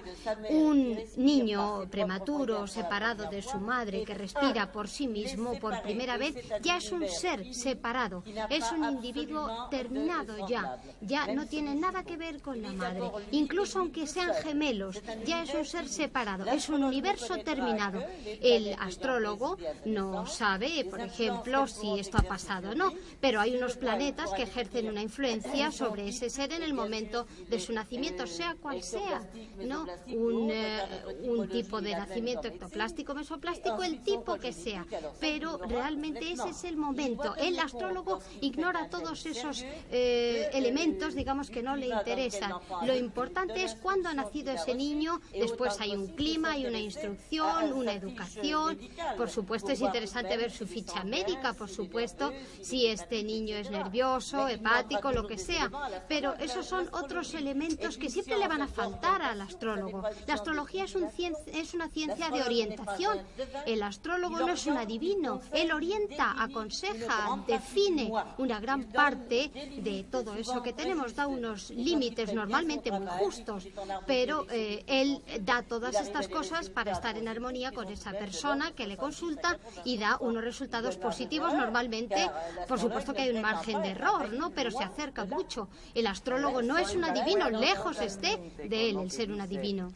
Un niño prematuro, separado de su madre, que respira por sí mismo por primera vez, ya es un ser separado, es un individuo terminado ya no tiene nada que ver con la madre, incluso aunque sean gemelos, ya es un ser separado, es un universo terminado. El astrólogo no sabe, por ejemplo, si esto ha pasado o no, pero hay unos planetas que ejercen una influencia sobre ese ser en el momento de su nacimiento, sea cual sea, ¿no? Un tipo de nacimiento ectoplástico, mesoplástico, el tipo que sea, pero realmente ese es el momento. El astrólogo ignora todos esos elementos, digamos, que no le interesan. Lo importante es cuándo ha nacido ese niño, después hay un clima, hay una instrucción, una educación. Por supuesto es interesante ver su ficha médica, por supuesto, si este niño es nervioso, hepático, lo que sea, pero esos son otros elementos que siempre le van a faltar al astrólogo. La astrología es una ciencia de orientación. El astrólogo no es un adivino, él orienta, aconseja aconseja, define una gran parte de todo eso que tenemos, da unos límites normalmente muy justos, pero él da todas estas cosas para estar en armonía con esa persona que le consulta y da unos resultados positivos. Normalmente, por supuesto que hay un margen de error, ¿no? Pero se acerca mucho. El astrólogo no es un adivino, lejos esté de él el ser un adivino.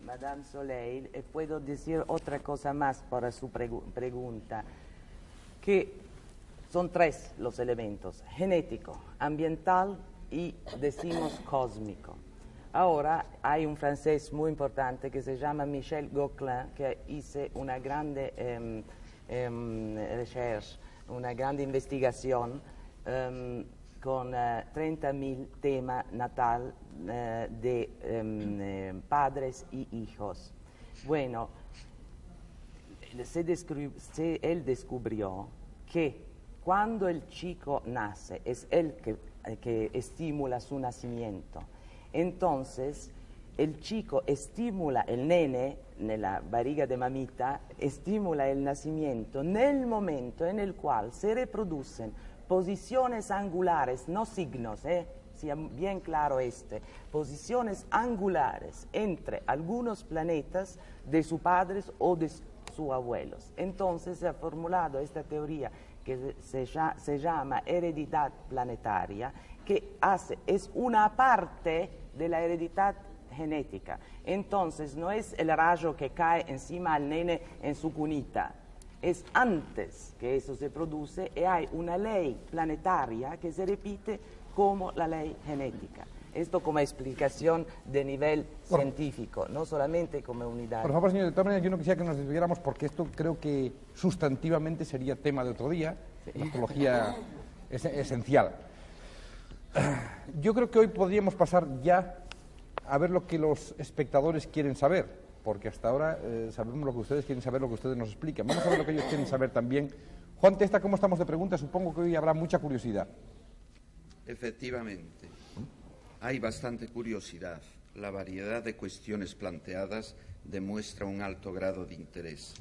Madame Soleil, puedo decir otra cosa más para su pregunta, que son tres los elementos: genético, ambiental y decimos cósmico. Ahora hay un francés muy importante que se llama Michel Gauquelin, que hizo una grande recherche, una grande investigación con 30.000 temas natal de padres y hijos. Bueno, él descubrió que cuando el chico nace, es él que estimula su nacimiento. Entonces, el chico estimula, el nene, nella barriga de mamita, estimula el nacimiento nel momento en el cual se reproducen posiciones angulares, no signos, sea bien claro posiciones angulares entre algunos planetas de sus padres o de sus abuelos. Entonces se ha formulado esta teoría que se llama heredidad planetaria, que es una parte de la heredidad genética. Entonces no es el rayo que cae encima al nene en su cunita, es antes que eso se produce y hay una ley planetaria que se repite como la ley genética. Esto como explicación de nivel científico, no solamente como unidad. Por favor, señor, de todas maneras, yo no quisiera que nos desviáramos porque esto creo que sustantivamente sería tema de otro día. Sí. La astrología es esencial. Yo creo que hoy podríamos pasar ya a ver lo que los espectadores quieren saber, porque hasta ahora sabemos lo que ustedes quieren saber, lo que ustedes nos explican. Vamos a ver lo que ellos quieren saber también. Juan Testa, ¿cómo estamos de preguntas? Supongo que hoy habrá mucha curiosidad. Efectivamente, hay bastante curiosidad. La variedad de cuestiones planteadas demuestra un alto grado de interés.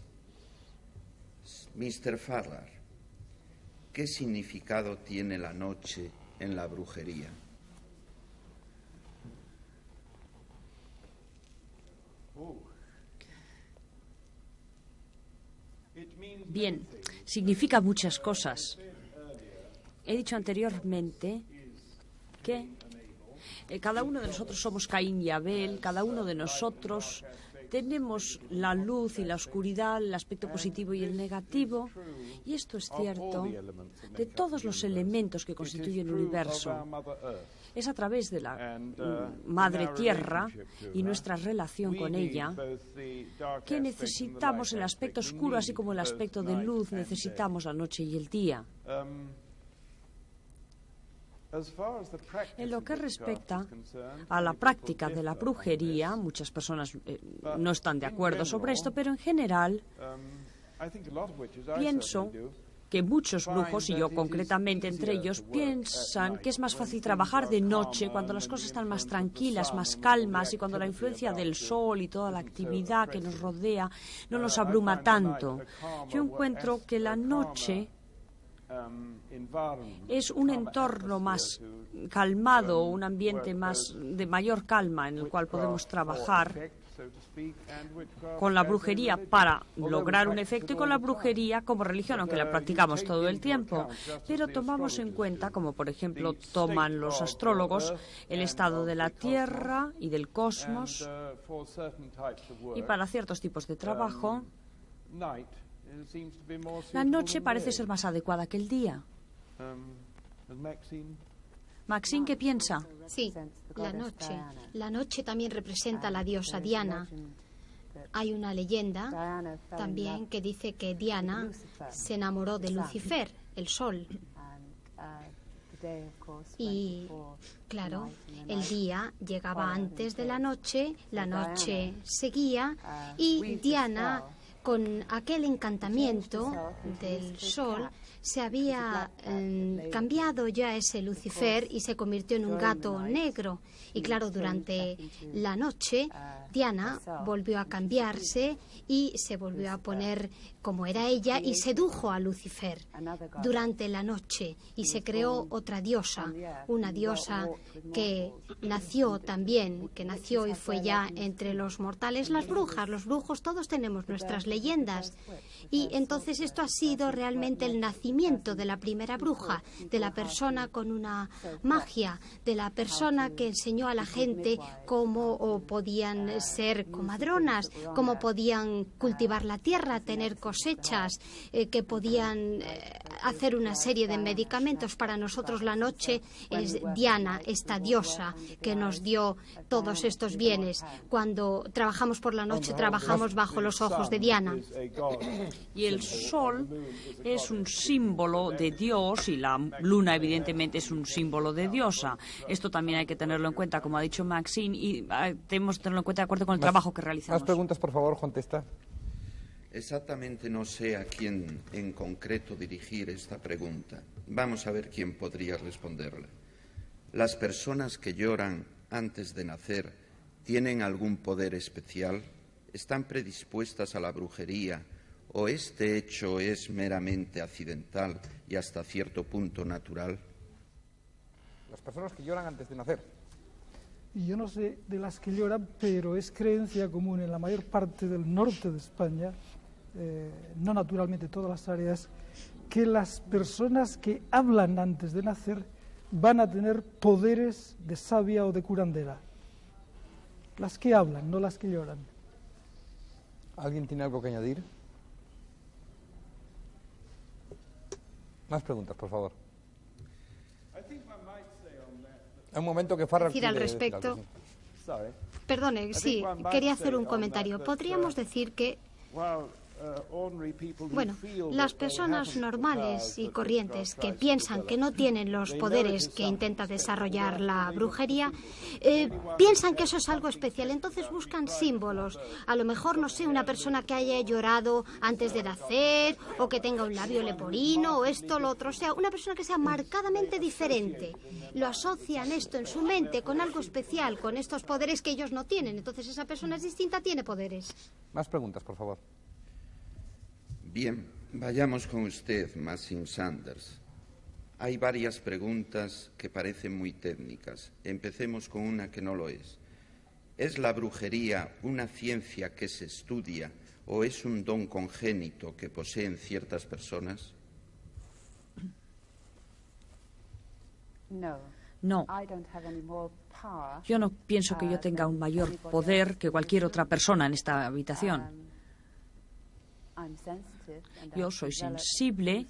Mr. Farrar, ¿qué significado tiene la noche en la brujería? Bien, significa muchas cosas. He dicho anteriormente que cada uno de nosotros somos Caín y Abel, cada uno de nosotros tenemos la luz y la oscuridad, el aspecto positivo y el negativo, y esto es cierto de todos los elementos que constituyen el universo. Es a través de la Madre Tierra y nuestra relación con ella que necesitamos el aspecto oscuro, así como el aspecto de luz, necesitamos la noche y el día. En lo que respecta a la práctica de la brujería, muchas personas no están de acuerdo sobre esto, pero en general pienso que muchos brujos, y yo concretamente entre ellos, piensan que es más fácil trabajar de noche cuando las cosas están más tranquilas, más calmas, y cuando la influencia del sol y toda la actividad que nos rodea no nos abruma tanto. Yo encuentro que la noche es un entorno más calmado, un ambiente más de mayor calma en el cual podemos trabajar con la brujería para lograr un efecto y con la brujería como religión, aunque la practicamos todo el tiempo. Pero tomamos en cuenta, como por ejemplo toman los astrólogos, el estado de la Tierra y del cosmos, y para ciertos tipos de trabajo la noche parece ser más adecuada que el día. Maxine, ¿qué piensa? Sí, la noche. La noche también representa a la diosa Diana. Hay una leyenda también que dice que Diana se enamoró de Lucifer, el sol. Y, claro, el día llegaba antes de la noche seguía y Diana con aquel encantamiento del sol se había cambiado ya ese Lucifer y se convirtió en un gato negro. Y claro, durante la noche Diana volvió a cambiarse y se volvió a poner como era ella y sedujo a Lucifer durante la noche y se creó otra diosa, una diosa que nació también, que nació y fue ya entre los mortales, las brujas, los brujos, todos tenemos nuestras leyendas. Y entonces esto ha sido realmente el nacimiento de la primera bruja, de la persona con una magia, de la persona que enseñó a la gente cómo podían ser comadronas, cómo podían cultivar la tierra, tener cosechas, que podían hacer una serie de medicamentos. Para nosotros la noche es Diana, esta diosa que nos dio todos estos bienes. Cuando trabajamos por la noche, trabajamos bajo los ojos de Diana. Y el sol es un símbolo de Dios y la luna evidentemente es un símbolo de diosa. Esto también hay que tenerlo en cuenta, como ha dicho Maxime, y tenemos que tenerlo en cuenta de acuerdo con el trabajo que realizamos. Más preguntas, por favor, Juan Testa. Exactamente no sé a quién en concreto dirigir esta pregunta. Vamos a ver quién podría responderla. ¿Las personas que lloran antes de nacer tienen algún poder especial? ¿Están predispuestas a la brujería? ¿O este hecho es meramente accidental y hasta cierto punto natural? Las personas que lloran antes de nacer. Y yo no sé de las que lloran, pero es creencia común en la mayor parte del norte de España, no naturalmente todas las áreas, que las personas que hablan antes de nacer van a tener poderes de sabia o de curandera. Las que hablan, no las que lloran. ¿Alguien tiene algo que añadir? Más preguntas, por favor. Un momento que Farrar decir al respecto. Perdone, sí, quería hacer un comentario. Podríamos decir que bueno, las personas normales y corrientes que piensan que no tienen los poderes que intenta desarrollar la brujería, piensan que eso es algo especial, entonces buscan símbolos. A lo mejor, no sé, una persona que haya llorado antes de nacer, o que tenga un labio leporino, o esto, lo otro, o sea, una persona que sea marcadamente diferente. Lo asocian esto en su mente con algo especial, con estos poderes que ellos no tienen. Entonces esa persona es distinta, tiene poderes. Más preguntas, por favor. Bien, vayamos con usted, Maxime Sanders. Hay varias preguntas que parecen muy técnicas. Empecemos con una que no lo es. ¿Es la brujería una ciencia que se estudia o es un don congénito que poseen ciertas personas? No. Yo no pienso que yo tenga un mayor poder que cualquier otra persona en esta habitación. Yo soy sensible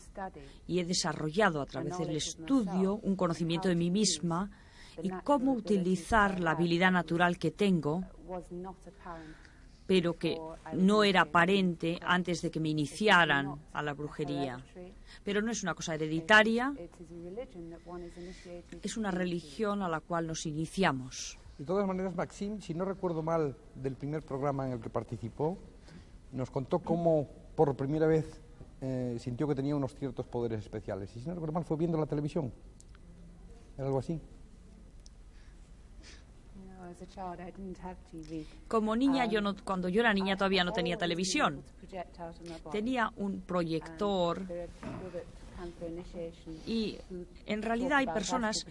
y he desarrollado a través del estudio un conocimiento de mí misma y cómo utilizar la habilidad natural que tengo, pero que no era aparente antes de que me iniciaran a la brujería. Pero no es una cosa hereditaria, es una religión a la cual nos iniciamos. De todas maneras, Maxime, si no recuerdo mal del primer programa en el que participó, nos contó cómo por primera vez sintió que tenía unos ciertos poderes especiales. Y si no recuerdo mal, fue viendo la televisión. ¿Era algo así? Como niña, cuando yo era niña todavía no tenía televisión. Tenía un proyector y en realidad hay personas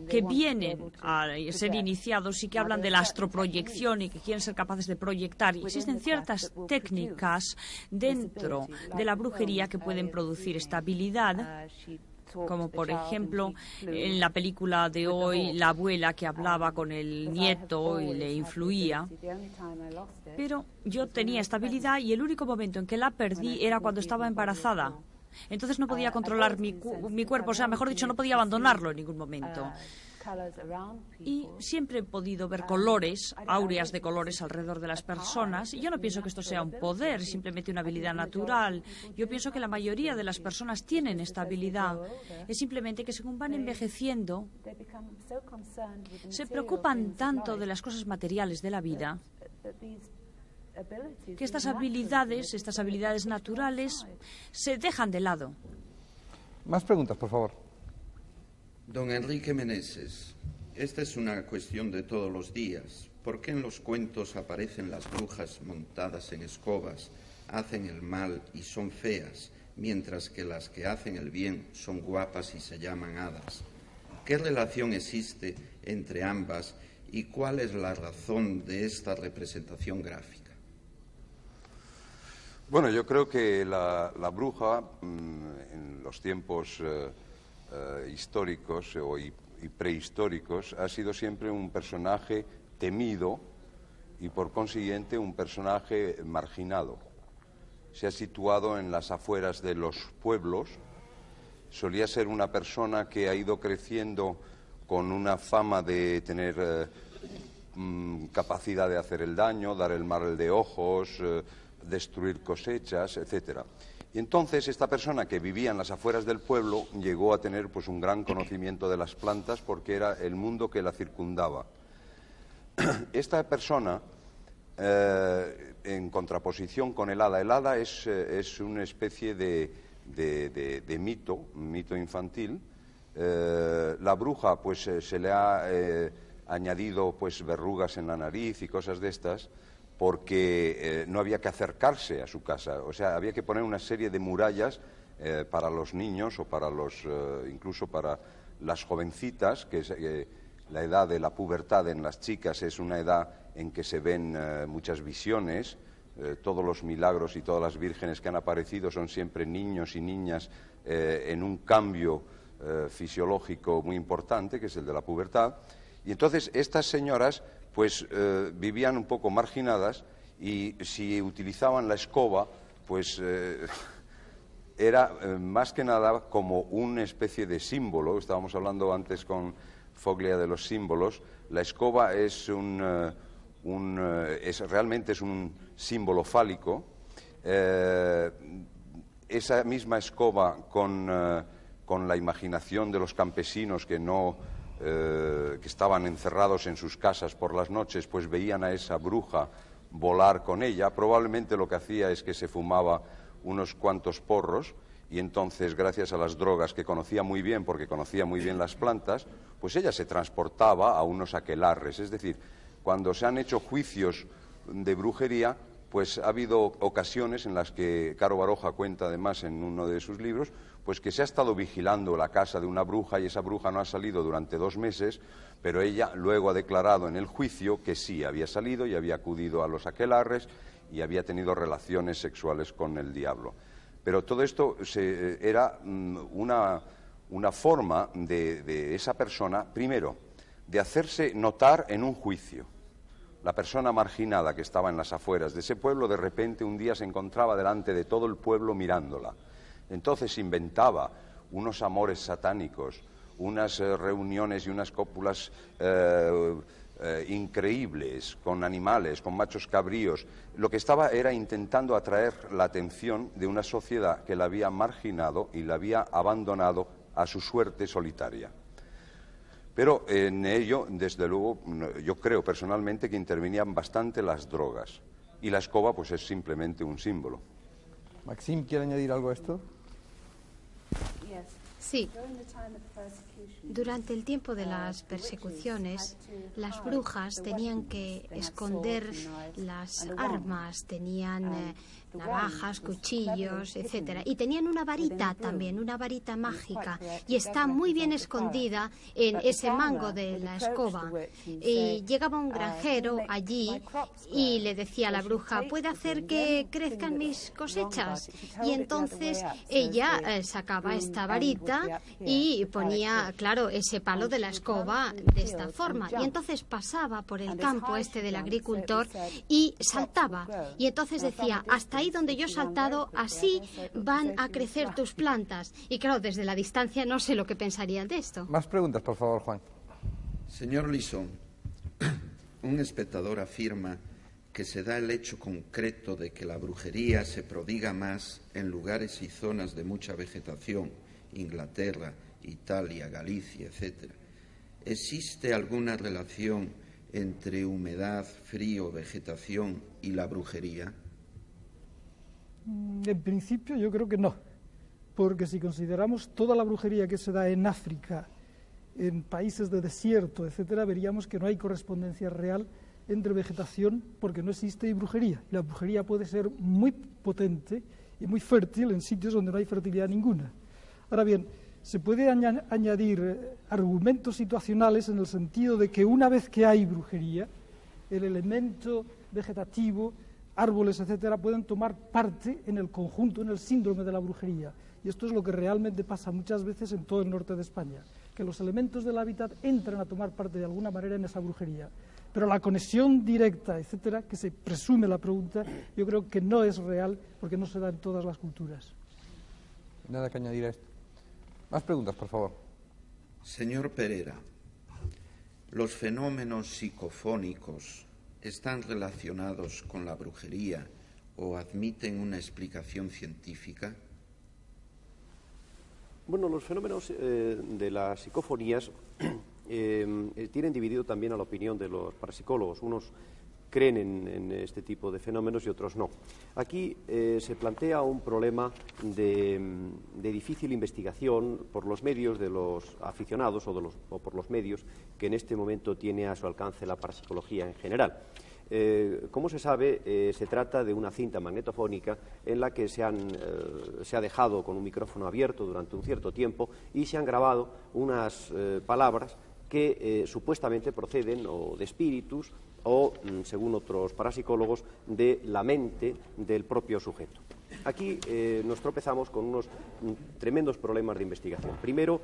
que vienen a ser iniciados y que hablan de la astroproyección y que quieren ser capaces de proyectar. Y existen ciertas técnicas dentro de la brujería que pueden producir esta habilidad, como por ejemplo en la película de hoy, la abuela que hablaba con el nieto y le influía. Pero yo tenía esta habilidad y el único momento en que la perdí era cuando estaba embarazada. Entonces no podía controlar mi cuerpo, o sea, mejor dicho, no podía abandonarlo en ningún momento. Y siempre he podido ver colores, áureas de colores alrededor de las personas, y yo no pienso que esto sea un poder, simplemente una habilidad natural. Yo pienso que la mayoría de las personas tienen esta habilidad. Es simplemente que según van envejeciendo, se preocupan tanto de las cosas materiales de la vida que estas habilidades naturales, se dejan de lado. Más preguntas, por favor. Don Enrique Meneses, esta es una cuestión de todos los días. ¿Por qué en los cuentos aparecen las brujas montadas en escobas, hacen el mal y son feas, mientras que las que hacen el bien son guapas y se llaman hadas? ¿Qué relación existe entre ambas y cuál es la razón de esta representación gráfica? Bueno, yo creo que la bruja, en los tiempos históricos y prehistóricos, ha sido siempre un personaje temido y, por consiguiente, un personaje marginado. Se ha situado en las afueras de los pueblos. Solía ser una persona que ha ido creciendo con una fama de tener capacidad de hacer el daño, dar el mal de ojos, destruir cosechas, etcétera. Y entonces esta persona que vivía en las afueras del pueblo llegó a tener pues un gran conocimiento de las plantas porque era el mundo que la circundaba. Esta persona, en contraposición con el hada es una especie de mito infantil. La bruja pues se le ha añadido pues verrugas en la nariz y cosas de estas, porque no había que acercarse a su casa, o sea, había que poner una serie de murallas para los niños o para incluso para las jovencitas, que la edad de la pubertad en las chicas es una edad en que se ven muchas visiones. Todos los milagros y todas las vírgenes que han aparecido son siempre niños y niñas en un cambio fisiológico muy importante, que es el de la pubertad. Y entonces estas señoras pues vivían un poco marginadas y si utilizaban la escoba, pues era más que nada como una especie de símbolo. Estábamos hablando antes con Foglia de los símbolos. La escoba realmente es un símbolo fálico. Esa misma escoba con la imaginación de los campesinos que estaban encerrados en sus casas por las noches, pues veían a esa bruja volar con ella. Probablemente lo que hacía es que se fumaba unos cuantos porros y entonces, gracias a las drogas que conocía muy bien, porque conocía muy bien las plantas, pues ella se transportaba a unos aquelarres. Es decir, cuando se han hecho juicios de brujería, pues ha habido ocasiones en las que Caro Baroja cuenta además en uno de sus libros, pues que se ha estado vigilando la casa de una bruja y esa bruja no ha salido durante 2 meses, pero ella luego ha declarado en el juicio que sí había salido y había acudido a los aquelarres y había tenido relaciones sexuales con el diablo. Pero todo esto era una forma de esa persona, primero, de hacerse notar en un juicio. La persona marginada que estaba en las afueras de ese pueblo, de repente un día se encontraba delante de todo el pueblo mirándola. Entonces inventaba unos amores satánicos, unas reuniones y unas cópulas increíbles con animales, con machos cabríos. Lo que estaba era intentando atraer la atención de una sociedad que la había marginado y la había abandonado a su suerte solitaria. Pero en ello, desde luego, yo creo personalmente que intervenían bastante las drogas. Y la escoba, pues, es simplemente un símbolo. Maxim, ¿quiere añadir algo a esto? Sí. Durante el tiempo de las persecuciones, las brujas tenían que esconder las armas, tenían navajas, cuchillos, etcétera, y tenían una varita también, una varita mágica, y está muy bien escondida en ese mango de la escoba. Y llegaba un granjero allí y le decía a la bruja: ¿puede hacer que crezcan mis cosechas? Y entonces ella sacaba esta varita y ponía, claro, ese palo de la escoba de esta forma, y entonces pasaba por el campo este del agricultor y saltaba, y entonces decía: hasta ahí donde yo he saltado, así van a crecer tus plantas. Y claro, desde la distancia no sé lo que pensarían de esto. Más preguntas, por favor, Juan. Señor Lisson, un espectador afirma que se da el hecho concreto de que la brujería se prodiga más en lugares y zonas de mucha vegetación, Inglaterra, Italia, Galicia, etc. ¿Existe alguna relación entre humedad, frío, vegetación y la brujería? En principio yo creo que no, porque si consideramos toda la brujería que se da en África, en países de desierto, etcétera, veríamos que no hay correspondencia real entre vegetación, porque no existe brujería. La brujería puede ser muy potente y muy fértil en sitios donde no hay fertilidad ninguna. Ahora bien, se puede añadir argumentos situacionales en el sentido de que una vez que hay brujería, el elemento vegetativo, árboles, etcétera, pueden tomar parte en el conjunto, en el síndrome de la brujería. Y esto es lo que realmente pasa muchas veces en todo el norte de España, que los elementos del hábitat entran a tomar parte de alguna manera en esa brujería. Pero la conexión directa, etcétera, que se presume la pregunta, yo creo que no es real porque no se da en todas las culturas. Nada que añadir a esto. Más preguntas, por favor. Señor Pereira, ¿los fenómenos psicofónicos están relacionados con la brujería o admiten una explicación científica? Bueno, los fenómenos de las psicofonías tienen dividido también a la opinión de los parapsicólogos. Unos creen en este tipo de fenómenos y otros no. Aquí se plantea un problema de difícil investigación por los medios de los aficionados o por los medios que en este momento tiene a su alcance la parapsicología en general. Como se sabe, se trata de una cinta magnetofónica en la que se ha dejado con un micrófono abierto durante un cierto tiempo y se han grabado unas palabras que supuestamente proceden o de espíritus o, según otros parapsicólogos, de la mente del propio sujeto. Aquí nos tropezamos con unos tremendos problemas de investigación. Primero,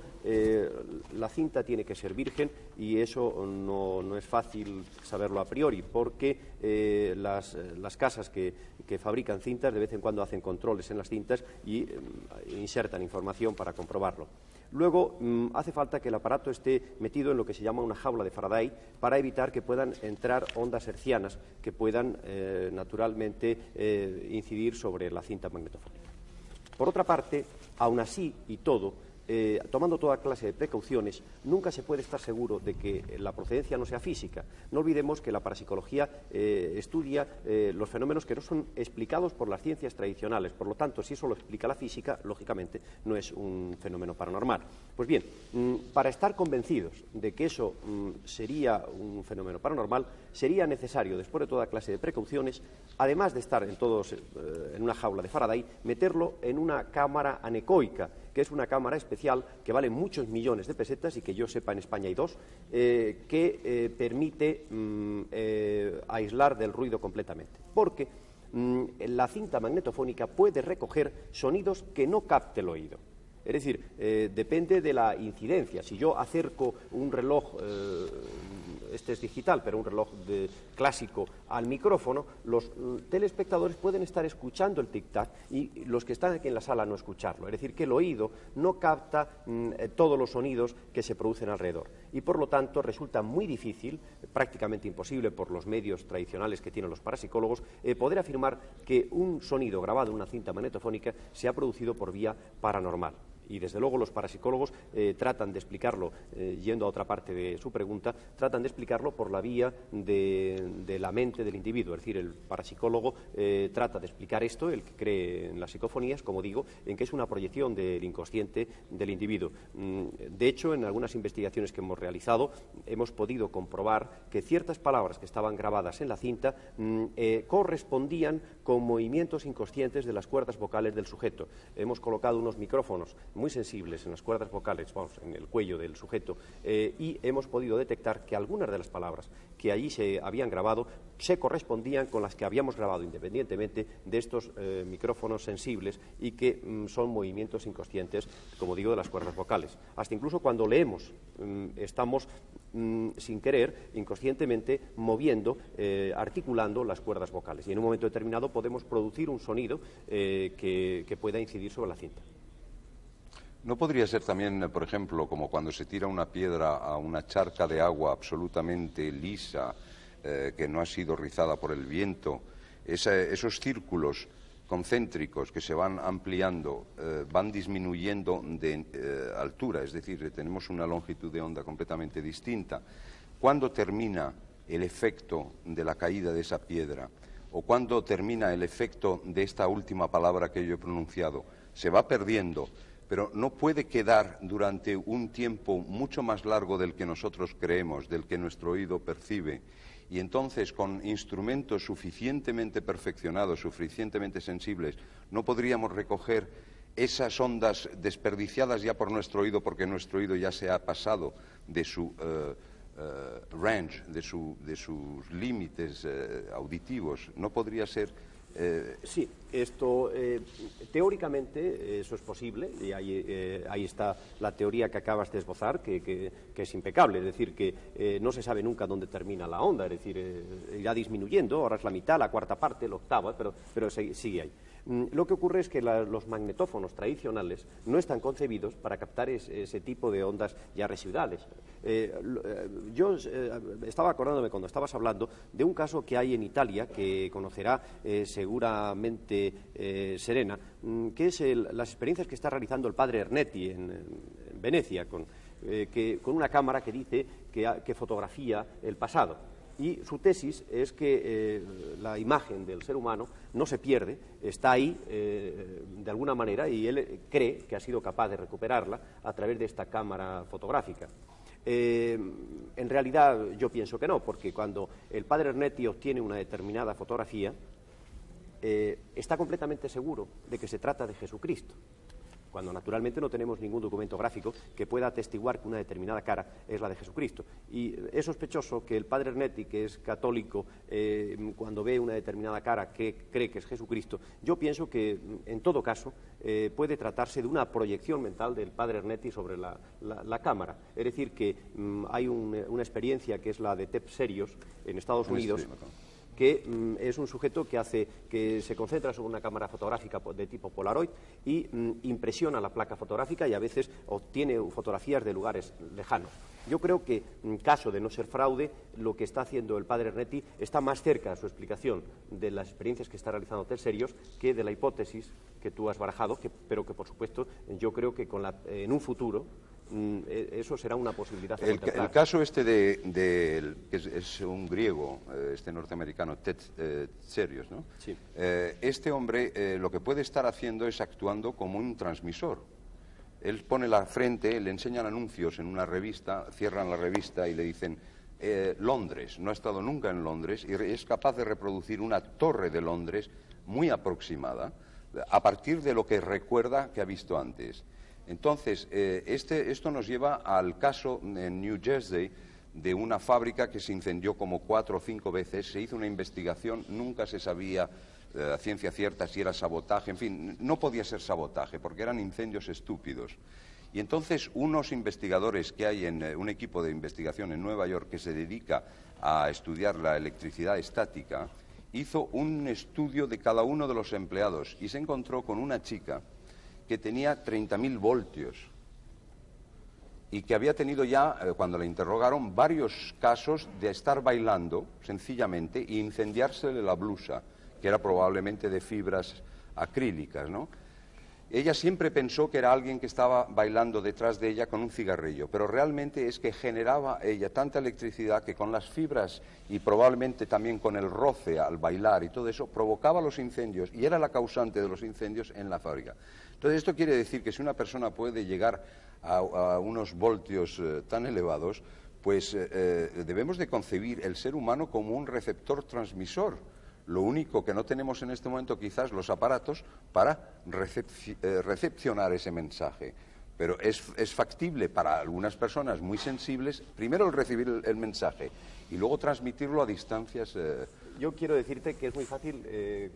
la cinta tiene que ser virgen y eso no es fácil saberlo a priori, porque las casas que fabrican cintas de vez en cuando hacen controles en las cintas y insertan información para comprobarlo. Luego, hace falta que el aparato esté metido en lo que se llama una jaula de Faraday para evitar que puedan entrar ondas hertzianas que puedan, naturalmente, incidir sobre la cinta magnetofónica. Por otra parte, aún así y todo, tomando toda clase de precauciones, nunca se puede estar seguro de que la procedencia no sea física. No olvidemos que la parapsicología estudia los fenómenos que no son explicados por las ciencias tradicionales. Por lo tanto, si eso lo explica la física, lógicamente no es un fenómeno paranormal. Pues bien, para estar convencidos de que eso sería un fenómeno paranormal, sería necesario, después de toda clase de precauciones, además de estar en una jaula de Faraday, meterlo en una cámara anecoica, que es una cámara especial que vale muchos millones de pesetas y que yo sepa en España hay dos, que permite aislar del ruido completamente. Porque la cinta magnetofónica puede recoger sonidos que no capte el oído. Es decir, depende de la incidencia. Si yo acerco un reloj, este es digital, pero un reloj clásico al micrófono, los telespectadores pueden estar escuchando el tic-tac y los que están aquí en la sala no escucharlo. Es decir, que el oído no capta todos los sonidos que se producen alrededor. Y por lo tanto resulta muy difícil, prácticamente imposible por los medios tradicionales que tienen los parapsicólogos, poder afirmar que un sonido grabado en una cinta magnetofónica se ha producido por vía paranormal. Y desde luego los parapsicólogos tratan de explicarlo, yendo a otra parte de su pregunta, tratan de explicarlo por la vía de la mente del individuo. Es decir, el parapsicólogo trata de explicar esto, el que cree en las psicofonías, como digo, en que es una proyección del inconsciente del individuo. De hecho, en algunas investigaciones que hemos realizado, hemos podido comprobar que ciertas palabras que estaban grabadas en la cinta correspondían con movimientos inconscientes de las cuerdas vocales del sujeto. Hemos colocado unos micrófonos muy sensibles en las cuerdas vocales, en el cuello del sujeto, y hemos podido detectar que algunas de las palabras que allí se habían grabado se correspondían con las que habíamos grabado independientemente de estos micrófonos sensibles y que son movimientos inconscientes, como digo, de las cuerdas vocales. Hasta incluso cuando leemos, estamos sin querer, inconscientemente, moviendo, articulando las cuerdas vocales. Y en un momento determinado podemos producir un sonido que pueda incidir sobre la cinta. ¿No podría ser también, por ejemplo, como cuando se tira una piedra a una charca de agua absolutamente lisa, que no ha sido rizada por el viento, esos círculos concéntricos que se van ampliando, van disminuyendo de altura, es decir, tenemos una longitud de onda completamente distinta? ¿Cuándo termina el efecto de la caída de esa piedra, o cuándo termina el efecto de esta última palabra que yo he pronunciado. Se va perdiendo, pero no puede quedar durante un tiempo mucho más largo del que nosotros creemos, del que nuestro oído percibe. Y entonces, con instrumentos suficientemente perfeccionados, suficientemente sensibles, no podríamos recoger esas ondas desperdiciadas ya por nuestro oído, porque nuestro oído ya se ha pasado de su range, de sus límites auditivos. ¿No podría ser? Sí, esto teóricamente eso es posible, y ahí está la teoría que acabas de esbozar, que es impecable, es decir, que no se sabe nunca dónde termina la onda, es decir, irá disminuyendo, ahora es la mitad, la cuarta parte, la octava, pero sigue ahí. Lo que ocurre es que los magnetófonos tradicionales no están concebidos para captar ese tipo de ondas ya residuales. Yo estaba acordándome cuando estabas hablando de un caso que hay en Italia, que conocerá seguramente Serena, que es las experiencias que está realizando el padre Ernetti en Venecia, con una cámara que dice que fotografía el pasado. Y su tesis es que la imagen del ser humano no se pierde, está ahí de alguna manera, y él cree que ha sido capaz de recuperarla a través de esta cámara fotográfica. En realidad yo pienso que no, porque cuando el padre Ernetti obtiene una determinada fotografía, está completamente seguro de que se trata de Jesucristo, cuando naturalmente no tenemos ningún documento gráfico que pueda atestiguar que una determinada cara es la de Jesucristo. Y es sospechoso que el padre Ernetti, que es católico, cuando ve una determinada cara que cree que es Jesucristo, yo pienso que, en todo caso, puede tratarse de una proyección mental del padre Ernetti sobre la cámara. Es decir, que hay una experiencia que es la de Tep Serios en Estados Unidos, que es un sujeto que se concentra sobre una cámara fotográfica de tipo Polaroid y impresiona la placa fotográfica y a veces obtiene fotografías de lugares lejanos. Yo creo que, en caso de no ser fraude, lo que está haciendo el padre Ernetti está más cerca de su explicación de las experiencias que está realizando Tep Serios que de la hipótesis que tú has barajado, pero que, por supuesto, yo creo que en un futuro eso será una posibilidad. El caso este que es un griego, este norteamericano, Tep Serios, ¿no? Sí. Este hombre lo que puede estar haciendo es actuando como un transmisor. Él pone la frente, le enseñan anuncios en una revista, cierran la revista y le dicen Londres, no ha estado nunca en Londres, y es capaz de reproducir una torre de Londres muy aproximada a partir de lo que recuerda que ha visto antes. Entonces, esto nos lleva al caso en New Jersey de una fábrica que se incendió como 4 o 5 veces. Se hizo una investigación, nunca se sabía a ciencia cierta si era sabotaje, en fin, no podía ser sabotaje porque eran incendios estúpidos. Y entonces unos investigadores que hay en un equipo de investigación en Nueva York que se dedica a estudiar la electricidad estática, hizo un estudio de cada uno de los empleados y se encontró con una chica que tenía 30.000 voltios y que había tenido ya, cuando la interrogaron, varios casos de estar bailando, sencillamente, e incendiársele la blusa, que era probablemente de fibras acrílicas, ¿no? Ella siempre pensó que era alguien que estaba bailando detrás de ella con un cigarrillo, pero realmente es que generaba ella tanta electricidad que con las fibras y probablemente también con el roce al bailar y todo eso, provocaba los incendios y era la causante de los incendios en la fábrica. Entonces, esto quiere decir que si una persona puede llegar a unos voltios tan elevados, pues debemos de concebir el ser humano como un receptor transmisor. Lo único que no tenemos en este momento quizás los aparatos para recepcionar ese mensaje. Pero es factible para algunas personas muy sensibles, primero el recibir el mensaje y luego transmitirlo a distancias. Yo quiero decirte que es muy fácil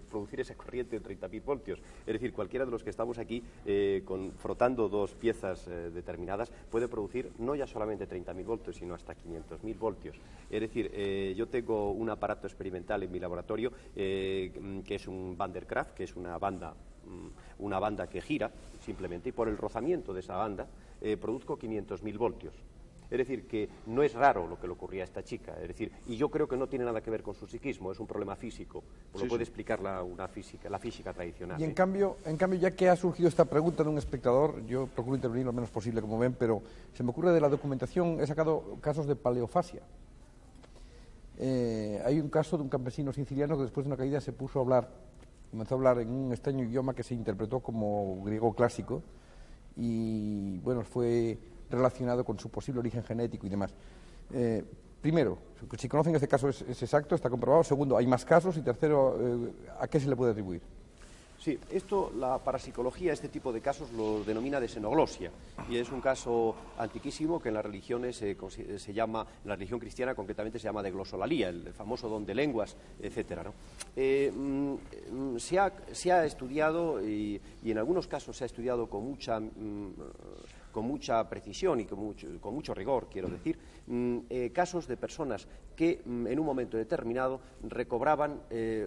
producir esa corriente de 30.000 voltios. Es decir, cualquiera de los que estamos aquí frotando dos piezas determinadas puede producir no ya solamente 30.000 voltios, sino hasta 500.000 voltios. Es decir, yo tengo un aparato experimental en mi laboratorio que es un Van der Graaf, que es una banda que gira simplemente, y por el rozamiento de esa banda produzco 500.000 voltios. Es decir, que no es raro lo que le ocurría a esta chica. Es decir, y yo creo que no tiene nada que ver con su psiquismo, es un problema físico. Lo puede explicar la física tradicional. Y en cambio, ya que ha surgido esta pregunta de un espectador, yo procuro intervenir lo menos posible, como ven, pero se me ocurre de la documentación, he sacado casos de paleofasia. Hay un caso de un campesino siciliano que después de una caída se puso a hablar, comenzó a hablar en un extraño idioma que se interpretó como griego clásico y, bueno, fue relacionado con su posible origen genético y demás. Primero, si conocen este caso es exacto, está comprobado. Segundo, ¿hay más casos? Y tercero, ¿a qué se le puede atribuir? Sí, esto, la parapsicología, este tipo de casos lo denomina de xenoglosia, y es un caso antiquísimo que en las religiones se llama, en la religión cristiana concretamente se llama de glosolalía, el famoso don de lenguas, etcétera, ¿no? Se ha estudiado y en algunos casos se ha estudiado con mucha precisión y con mucho rigor, quiero decir, casos de personas que en un momento determinado recobraban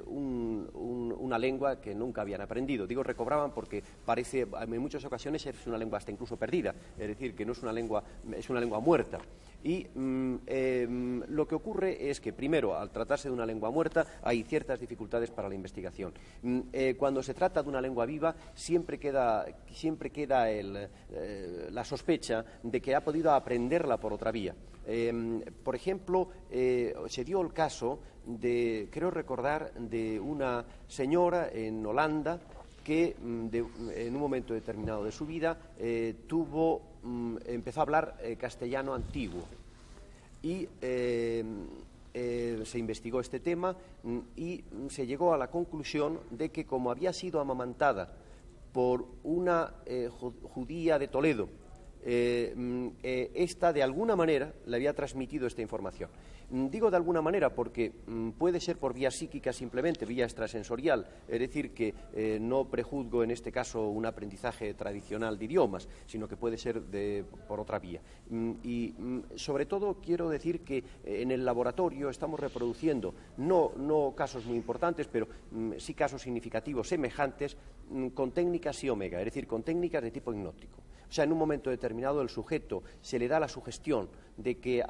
una lengua que nunca habían aprendido. Digo recobraban porque parece, en muchas ocasiones es una lengua hasta incluso perdida, es decir, que no es una lengua, es una lengua muerta. Y lo que ocurre es que, primero, al tratarse de una lengua muerta, hay ciertas dificultades para la investigación. Cuando se trata de una lengua viva, siempre queda la sospecha de que ha podido aprenderla por otra vía. Por ejemplo, se dio el caso de, creo recordar, de una señora en Holanda que en un momento determinado de su vida empezó a hablar castellano antiguo y se investigó este tema y se llegó a la conclusión de que, como había sido amamantada por una judía de Toledo, esta de alguna manera le había transmitido esta información. Digo de alguna manera porque puede ser por vía psíquica simplemente, vía extrasensorial, es decir, que no prejuzgo en este caso un aprendizaje tradicional de idiomas, sino que puede ser por otra vía. Y sobre todo quiero decir que en el laboratorio estamos reproduciendo, no casos muy importantes, pero sí casos significativos semejantes con técnicas psi omega, es decir, con técnicas de tipo hipnótico. O sea, en un momento determinado el sujeto se le da la sugestión de que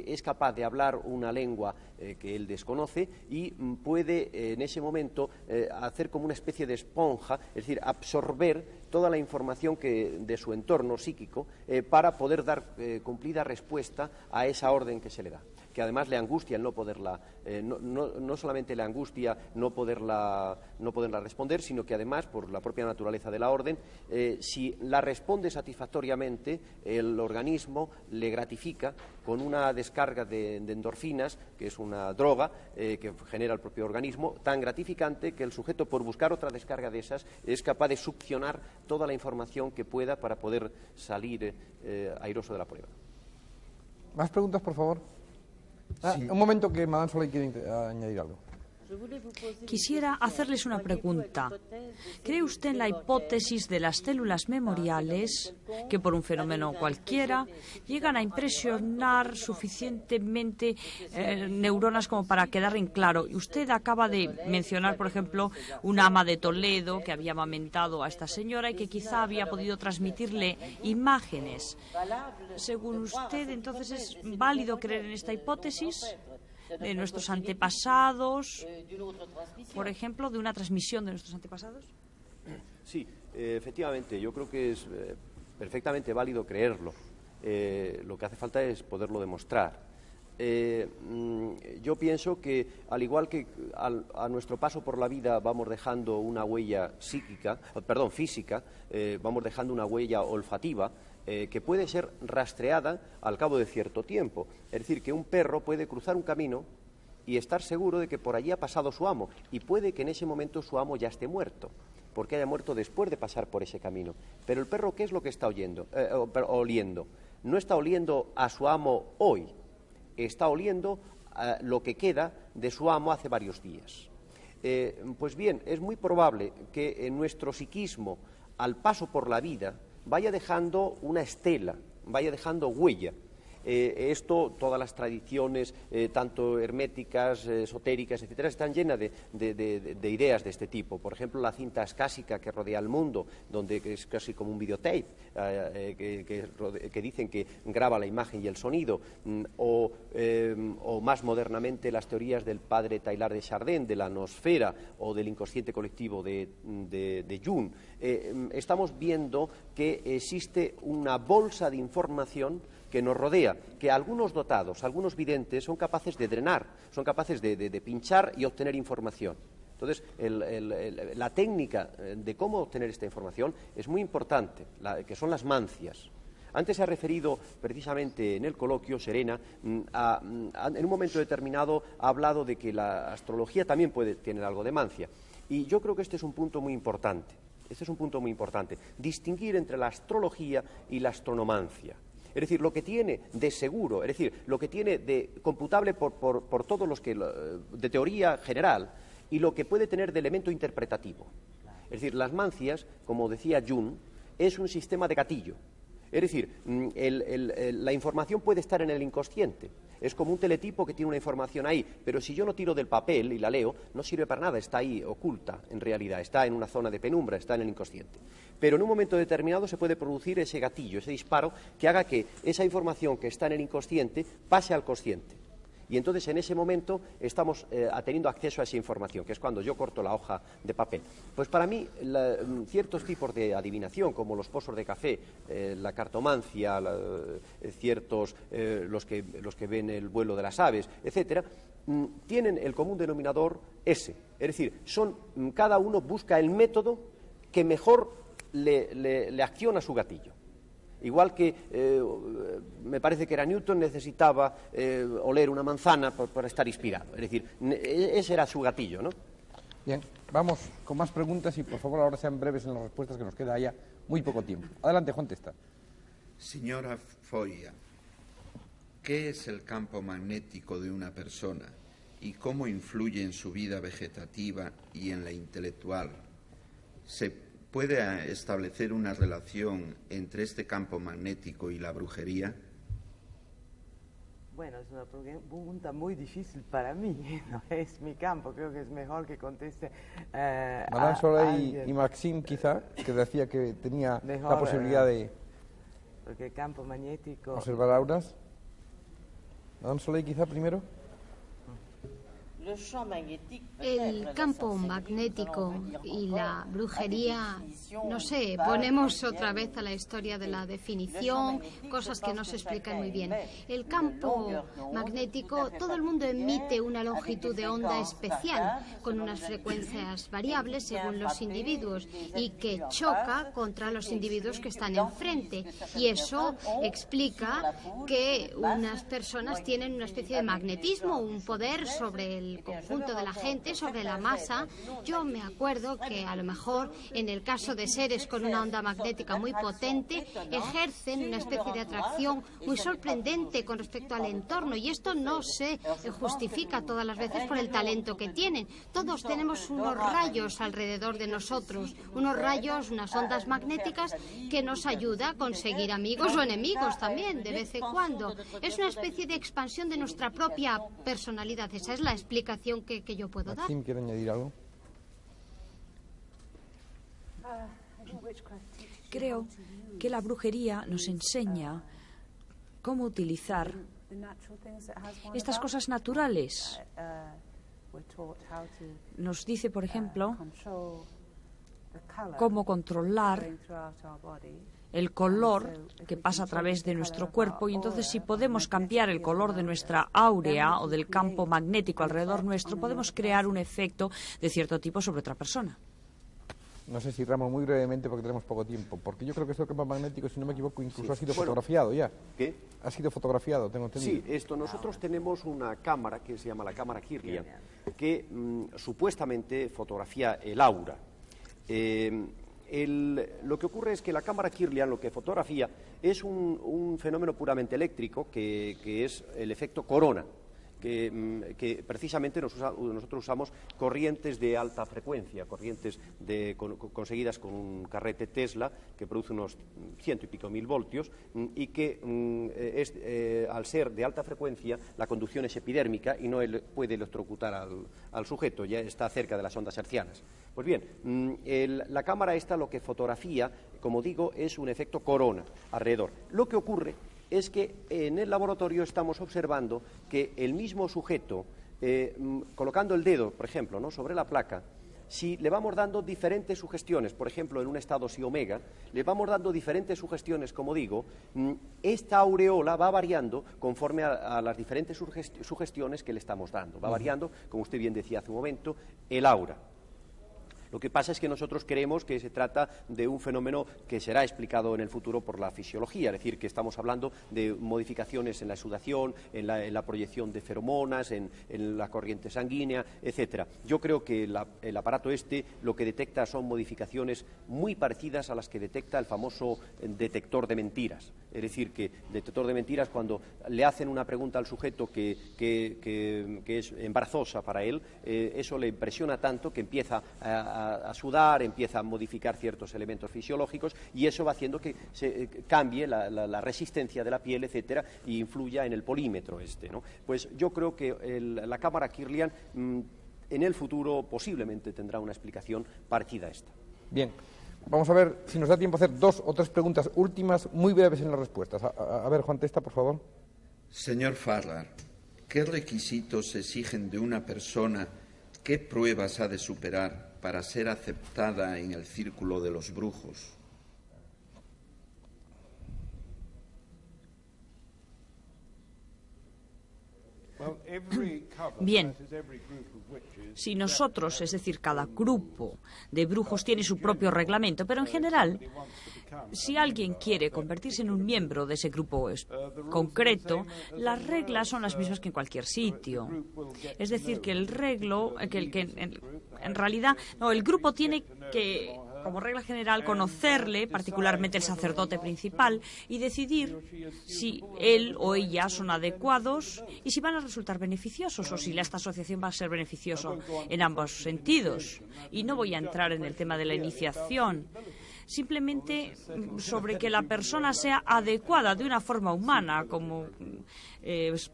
es capaz de hablar una lengua que él desconoce y puede en ese momento hacer como una especie de esponja, es decir, absorber toda la información de su entorno psíquico para poder dar cumplida respuesta a esa orden que se le da, que además le angustia el no poderla, no solamente le angustia no poderla responder, sino que además, por la propia naturaleza de la orden, si la responde satisfactoriamente, el organismo le gratifica con una descarga de endorfinas, que es una droga que genera el propio organismo, tan gratificante que el sujeto, por buscar otra descarga de esas, es capaz de succionar toda la información que pueda para poder salir airoso de la prueba. ¿Más preguntas, por favor? Sí. Un momento, que Madame Soleil quiere añadir algo. Quisiera hacerles una pregunta. ¿Cree usted en la hipótesis de las células memoriales que, por un fenómeno cualquiera, llegan a impresionar suficientemente neuronas como para quedar en claro? Usted acaba de mencionar, por ejemplo, una ama de Toledo que había amamentado a esta señora y que quizá había podido transmitirle imágenes. Según usted, entonces, ¿es válido creer en esta hipótesis de nuestros antepasados, por ejemplo, de una transmisión de nuestros antepasados? Sí, efectivamente, yo creo que es perfectamente válido creerlo. Lo que hace falta es poderlo demostrar. Yo pienso que, al igual que a nuestro paso por la vida vamos dejando una huella física, vamos dejando una huella olfativa, que puede ser rastreada al cabo de cierto tiempo. Es decir, que un perro puede cruzar un camino y estar seguro de que por allí ha pasado su amo, y puede que en ese momento su amo ya esté muerto, porque haya muerto después de pasar por ese camino. Pero el perro, ¿qué es lo que está oliendo? No está oliendo a su amo hoy, está oliendo lo que queda de su amo hace varios días. Pues bien, es muy probable que en nuestro psiquismo, al paso por la vida, vaya dejando una estela, vaya dejando huella. Esto, todas las tradiciones, tanto herméticas, esotéricas, etcétera, están llenas de ideas de este tipo. Por ejemplo, la cinta ascásica que rodea el mundo, donde es casi como un videotape, que dicen que graba la imagen y el sonido, o más modernamente las teorías del padre Teilhard de Chardin, de la nosfera o del inconsciente colectivo de Jung. Estamos viendo que existe una bolsa de información que nos rodea, que algunos dotados, algunos videntes, son capaces de drenar, son capaces de pinchar y obtener información. Entonces, la técnica de cómo obtener esta información es muy importante, que son las mancias. Antes se ha referido precisamente en el coloquio, Serena, en un momento determinado ha hablado de que la astrología también puede tener algo de mancia. Y yo creo que este es un punto muy importante. Este es un punto muy importante. Distinguir entre la astrología y la astronomancia. Es decir, lo que tiene de seguro, es decir, lo que tiene de computable por todos los que de teoría general y lo que puede tener de elemento interpretativo. Es decir, las mancias, como decía Jung, es un sistema de gatillo. Es decir, la información puede estar en el inconsciente. Es como un teletipo que tiene una información ahí, pero si yo no tiro del papel y la leo, no sirve para nada, está ahí oculta en realidad, está en una zona de penumbra, está en el inconsciente. Pero en un momento determinado se puede producir ese gatillo, ese disparo, que haga que esa información que está en el inconsciente pase al consciente. Y entonces en ese momento estamos teniendo acceso a esa información, que es cuando yo corto la hoja de papel. Pues para mí ciertos tipos de adivinación, como los pozos de café, la cartomancia, los que ven el vuelo de las aves, etcétera, tienen el común denominador ese. Es decir, cada uno busca el método que mejor le acciona su gatillo. Igual que me parece que era Newton, necesitaba oler una manzana para estar inspirado. Es decir, ese era su gatillo, ¿no? Bien, vamos con más preguntas y por favor ahora sean breves en las respuestas, que nos queda ya muy poco tiempo. Adelante, Juan Testa. Señora Foya, ¿qué es el campo magnético de una persona y cómo influye en su vida vegetativa y en la intelectual? ¿Se puede establecer una relación entre este campo magnético y la brujería? Bueno, es una pregunta muy difícil para mí, no es mi campo, creo que es mejor que conteste Madame Soleil y Maxime, quizá, que decía que tenía mejor, la posibilidad de porque el campo magnético... observar auras. Madame Soleil, quizá, primero. El campo magnético y la brujería, no sé, ponemos otra vez a la historia de la definición, cosas que no se explican muy bien. El campo magnético, todo el mundo emite una longitud de onda especial, con unas frecuencias variables según los individuos, y que choca contra los individuos que están enfrente. Y eso explica que unas personas tienen una especie de magnetismo, un poder sobre el conjunto de la gente, sobre la masa. Yo me acuerdo que a lo mejor en el caso de seres con una onda magnética muy potente ejercen una especie de atracción muy sorprendente con respecto al entorno, y esto no se justifica todas las veces por el talento que tienen. Todos tenemos unos rayos alrededor de nosotros, unos rayos, unas ondas magnéticas que nos ayuda a conseguir amigos o enemigos también de vez en cuando. Es una especie de expansión de nuestra propia personalidad. Esa es la explicación que yo puedo dar. Maxime, ¿quiere añadir algo? Creo que la brujería nos enseña cómo utilizar estas cosas naturales. Nos dice, por ejemplo, cómo controlar el color que pasa a través de nuestro cuerpo, y entonces si podemos cambiar el color de nuestra áurea o del campo magnético alrededor nuestro, podemos crear un efecto de cierto tipo sobre otra persona. No sé si Ramón, muy brevemente porque tenemos poco tiempo, porque yo creo que este campo magnético, si no me equivoco, incluso ha sido fotografiado ya. ¿Qué? Ha sido fotografiado, tengo entendido. Sí, nosotros tenemos una cámara que se llama la cámara Kirlian, que supuestamente fotografía el aura. Lo que ocurre es que la cámara Kirlian lo que fotografía es un fenómeno puramente eléctrico que es el efecto corona, que precisamente nosotros usamos corrientes de alta frecuencia, corrientes conseguidas con un carrete Tesla que produce unos 100 y pico mil voltios, y que al ser de alta frecuencia la conducción es epidérmica y no puede electrocutar al sujeto, ya está cerca de las ondas hertzianas. Pues bien, la cámara esta lo que fotografía, como digo, es un efecto corona alrededor. Lo que ocurre es que en el laboratorio estamos observando que el mismo sujeto, colocando el dedo, por ejemplo, ¿no?, sobre la placa, si le vamos dando diferentes sugestiones, por ejemplo, en un estado psi omega, le vamos dando diferentes sugestiones, como digo, esta aureola va variando conforme a las diferentes sugestiones que le estamos dando. Va variando, como usted bien decía hace un momento, el aura. Lo que pasa es que nosotros creemos que se trata de un fenómeno que será explicado en el futuro por la fisiología, es decir, que estamos hablando de modificaciones en la exudación, en la proyección de feromonas, en la corriente sanguínea, etcétera. Yo creo que el aparato lo que detecta son modificaciones muy parecidas a las que detecta el famoso detector de mentiras. Es decir, que el detector de mentiras, cuando le hacen una pregunta al sujeto que es embarazosa para él, eso le impresiona tanto que empieza a sudar, empieza a modificar ciertos elementos fisiológicos, y eso va haciendo que se cambie la resistencia de la piel, etcétera, y influya en el polímetro ¿no? Pues yo creo que la cámara Kirlian en el futuro posiblemente tendrá una explicación parecida a esta. Bien, vamos a ver si nos da tiempo a hacer 2 o 3 preguntas últimas, muy breves en las respuestas. A ver, Juan Testa, por favor. Señor Farrar, ¿qué requisitos exigen de una persona? ¿Qué pruebas ha de superar para ser aceptada en el círculo de los brujos? Bien, si nosotros, es decir, cada grupo de brujos tiene su propio reglamento, pero en general, si alguien quiere convertirse en un miembro de ese grupo concreto, las reglas son las mismas que en cualquier sitio. Es decir, que el grupo tiene que, como regla general, conocerle, particularmente el sacerdote principal, y decidir si él o ella son adecuados y si van a resultar beneficiosos, o si esta asociación va a ser beneficioso en ambos sentidos. Y no voy a entrar en el tema de la iniciación, simplemente sobre que la persona sea adecuada de una forma humana, como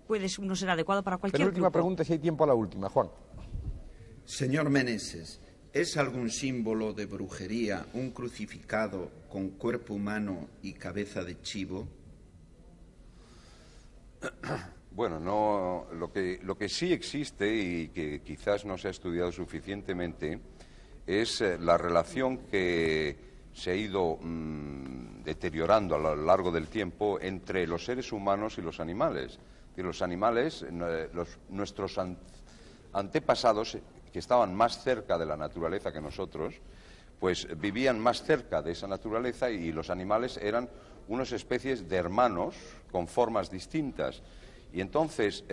puede uno ser adecuado para cualquier grupo. Penúltima pregunta, si hay tiempo a la última. Juan. Señor Meneses, ¿es algún símbolo de brujería un crucificado con cuerpo humano y cabeza de chivo? Bueno, no, lo que sí existe y que quizás no se ha estudiado suficientemente es la relación que se ha ido deteriorando a lo largo del tiempo entre los seres humanos y los animales. Es decir, los animales, nuestros antepasados, que estaban más cerca de la naturaleza que nosotros, pues vivían más cerca de esa naturaleza, y los animales eran unas especies de hermanos con formas distintas. Y entonces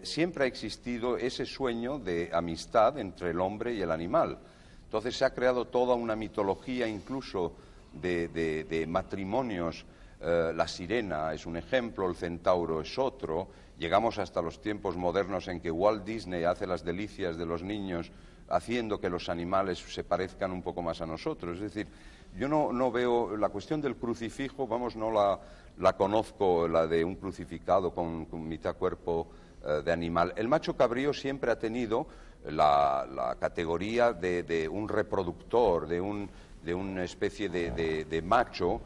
siempre ha existido ese sueño de amistad entre el hombre y el animal. Entonces se ha creado toda una mitología incluso de matrimonios. La sirena es un ejemplo, el centauro es otro. Llegamos hasta los tiempos modernos en que Walt Disney hace las delicias de los niños haciendo que los animales se parezcan un poco más a nosotros. Es decir, yo no veo la cuestión del crucifijo, no la conozco, la de un crucificado con mitad cuerpo de animal. El macho cabrío siempre ha tenido la categoría de un reproductor, de una especie de macho,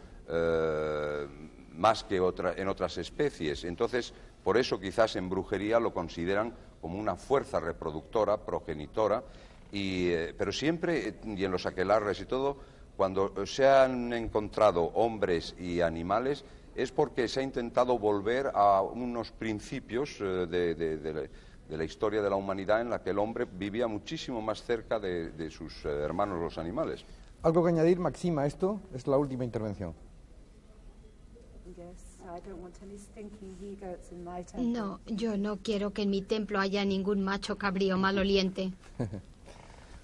más que en otras especies. Entonces, por eso quizás en brujería lo consideran como una fuerza reproductora, progenitora, pero siempre, y en los aquelarres y todo, cuando se han encontrado hombres y animales, es porque se ha intentado volver a unos principios de la historia de la humanidad en la que el hombre vivía muchísimo más cerca de sus hermanos los animales. ¿Algo que añadir, Maxim, a esto? Es la última intervención. No, yo no quiero que en mi templo haya ningún macho cabrío maloliente.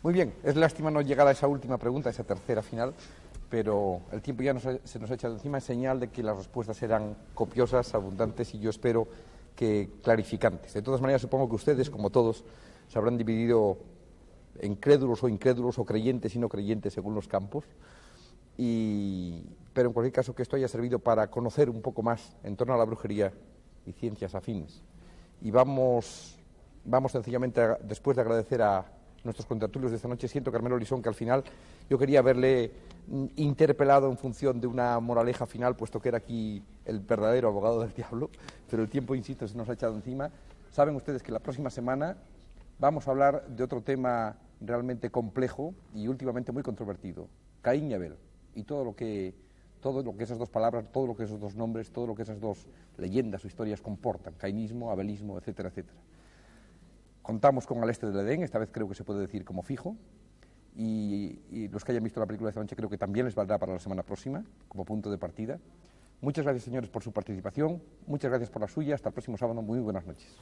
Muy bien, es lástima no llegar a esa última pregunta, esa tercera final, pero el tiempo ya se nos ha echado encima, es señal de que las respuestas serán copiosas, abundantes y yo espero que clarificantes. De todas maneras, supongo que ustedes, como todos, se habrán dividido en crédulos o incrédulos, o creyentes y no creyentes según los campos, pero en cualquier caso que esto haya servido para conocer un poco más en torno a la brujería y ciencias afines. Y vamos sencillamente, después de agradecer a nuestros contertulios de esta noche, siento, Carmelo Lisón, que al final yo quería haberle interpelado en función de una moraleja final, puesto que era aquí el verdadero abogado del diablo, pero el tiempo, insisto, se nos ha echado encima. Saben ustedes que la próxima semana vamos a hablar de otro tema realmente complejo y últimamente muy controvertido, Caín y Abel, y todo lo que esas dos palabras, todo lo que esos dos nombres, todo lo que esas dos leyendas o historias comportan, cainismo, abelismo, etcétera, etcétera. Contamos con Al este del Edén, esta vez creo que se puede decir como fijo, y los que hayan visto la película de esta noche creo que también les valdrá para la semana próxima, como punto de partida. Muchas gracias, señores, por su participación, muchas gracias por la suya, hasta el próximo sábado, muy buenas noches.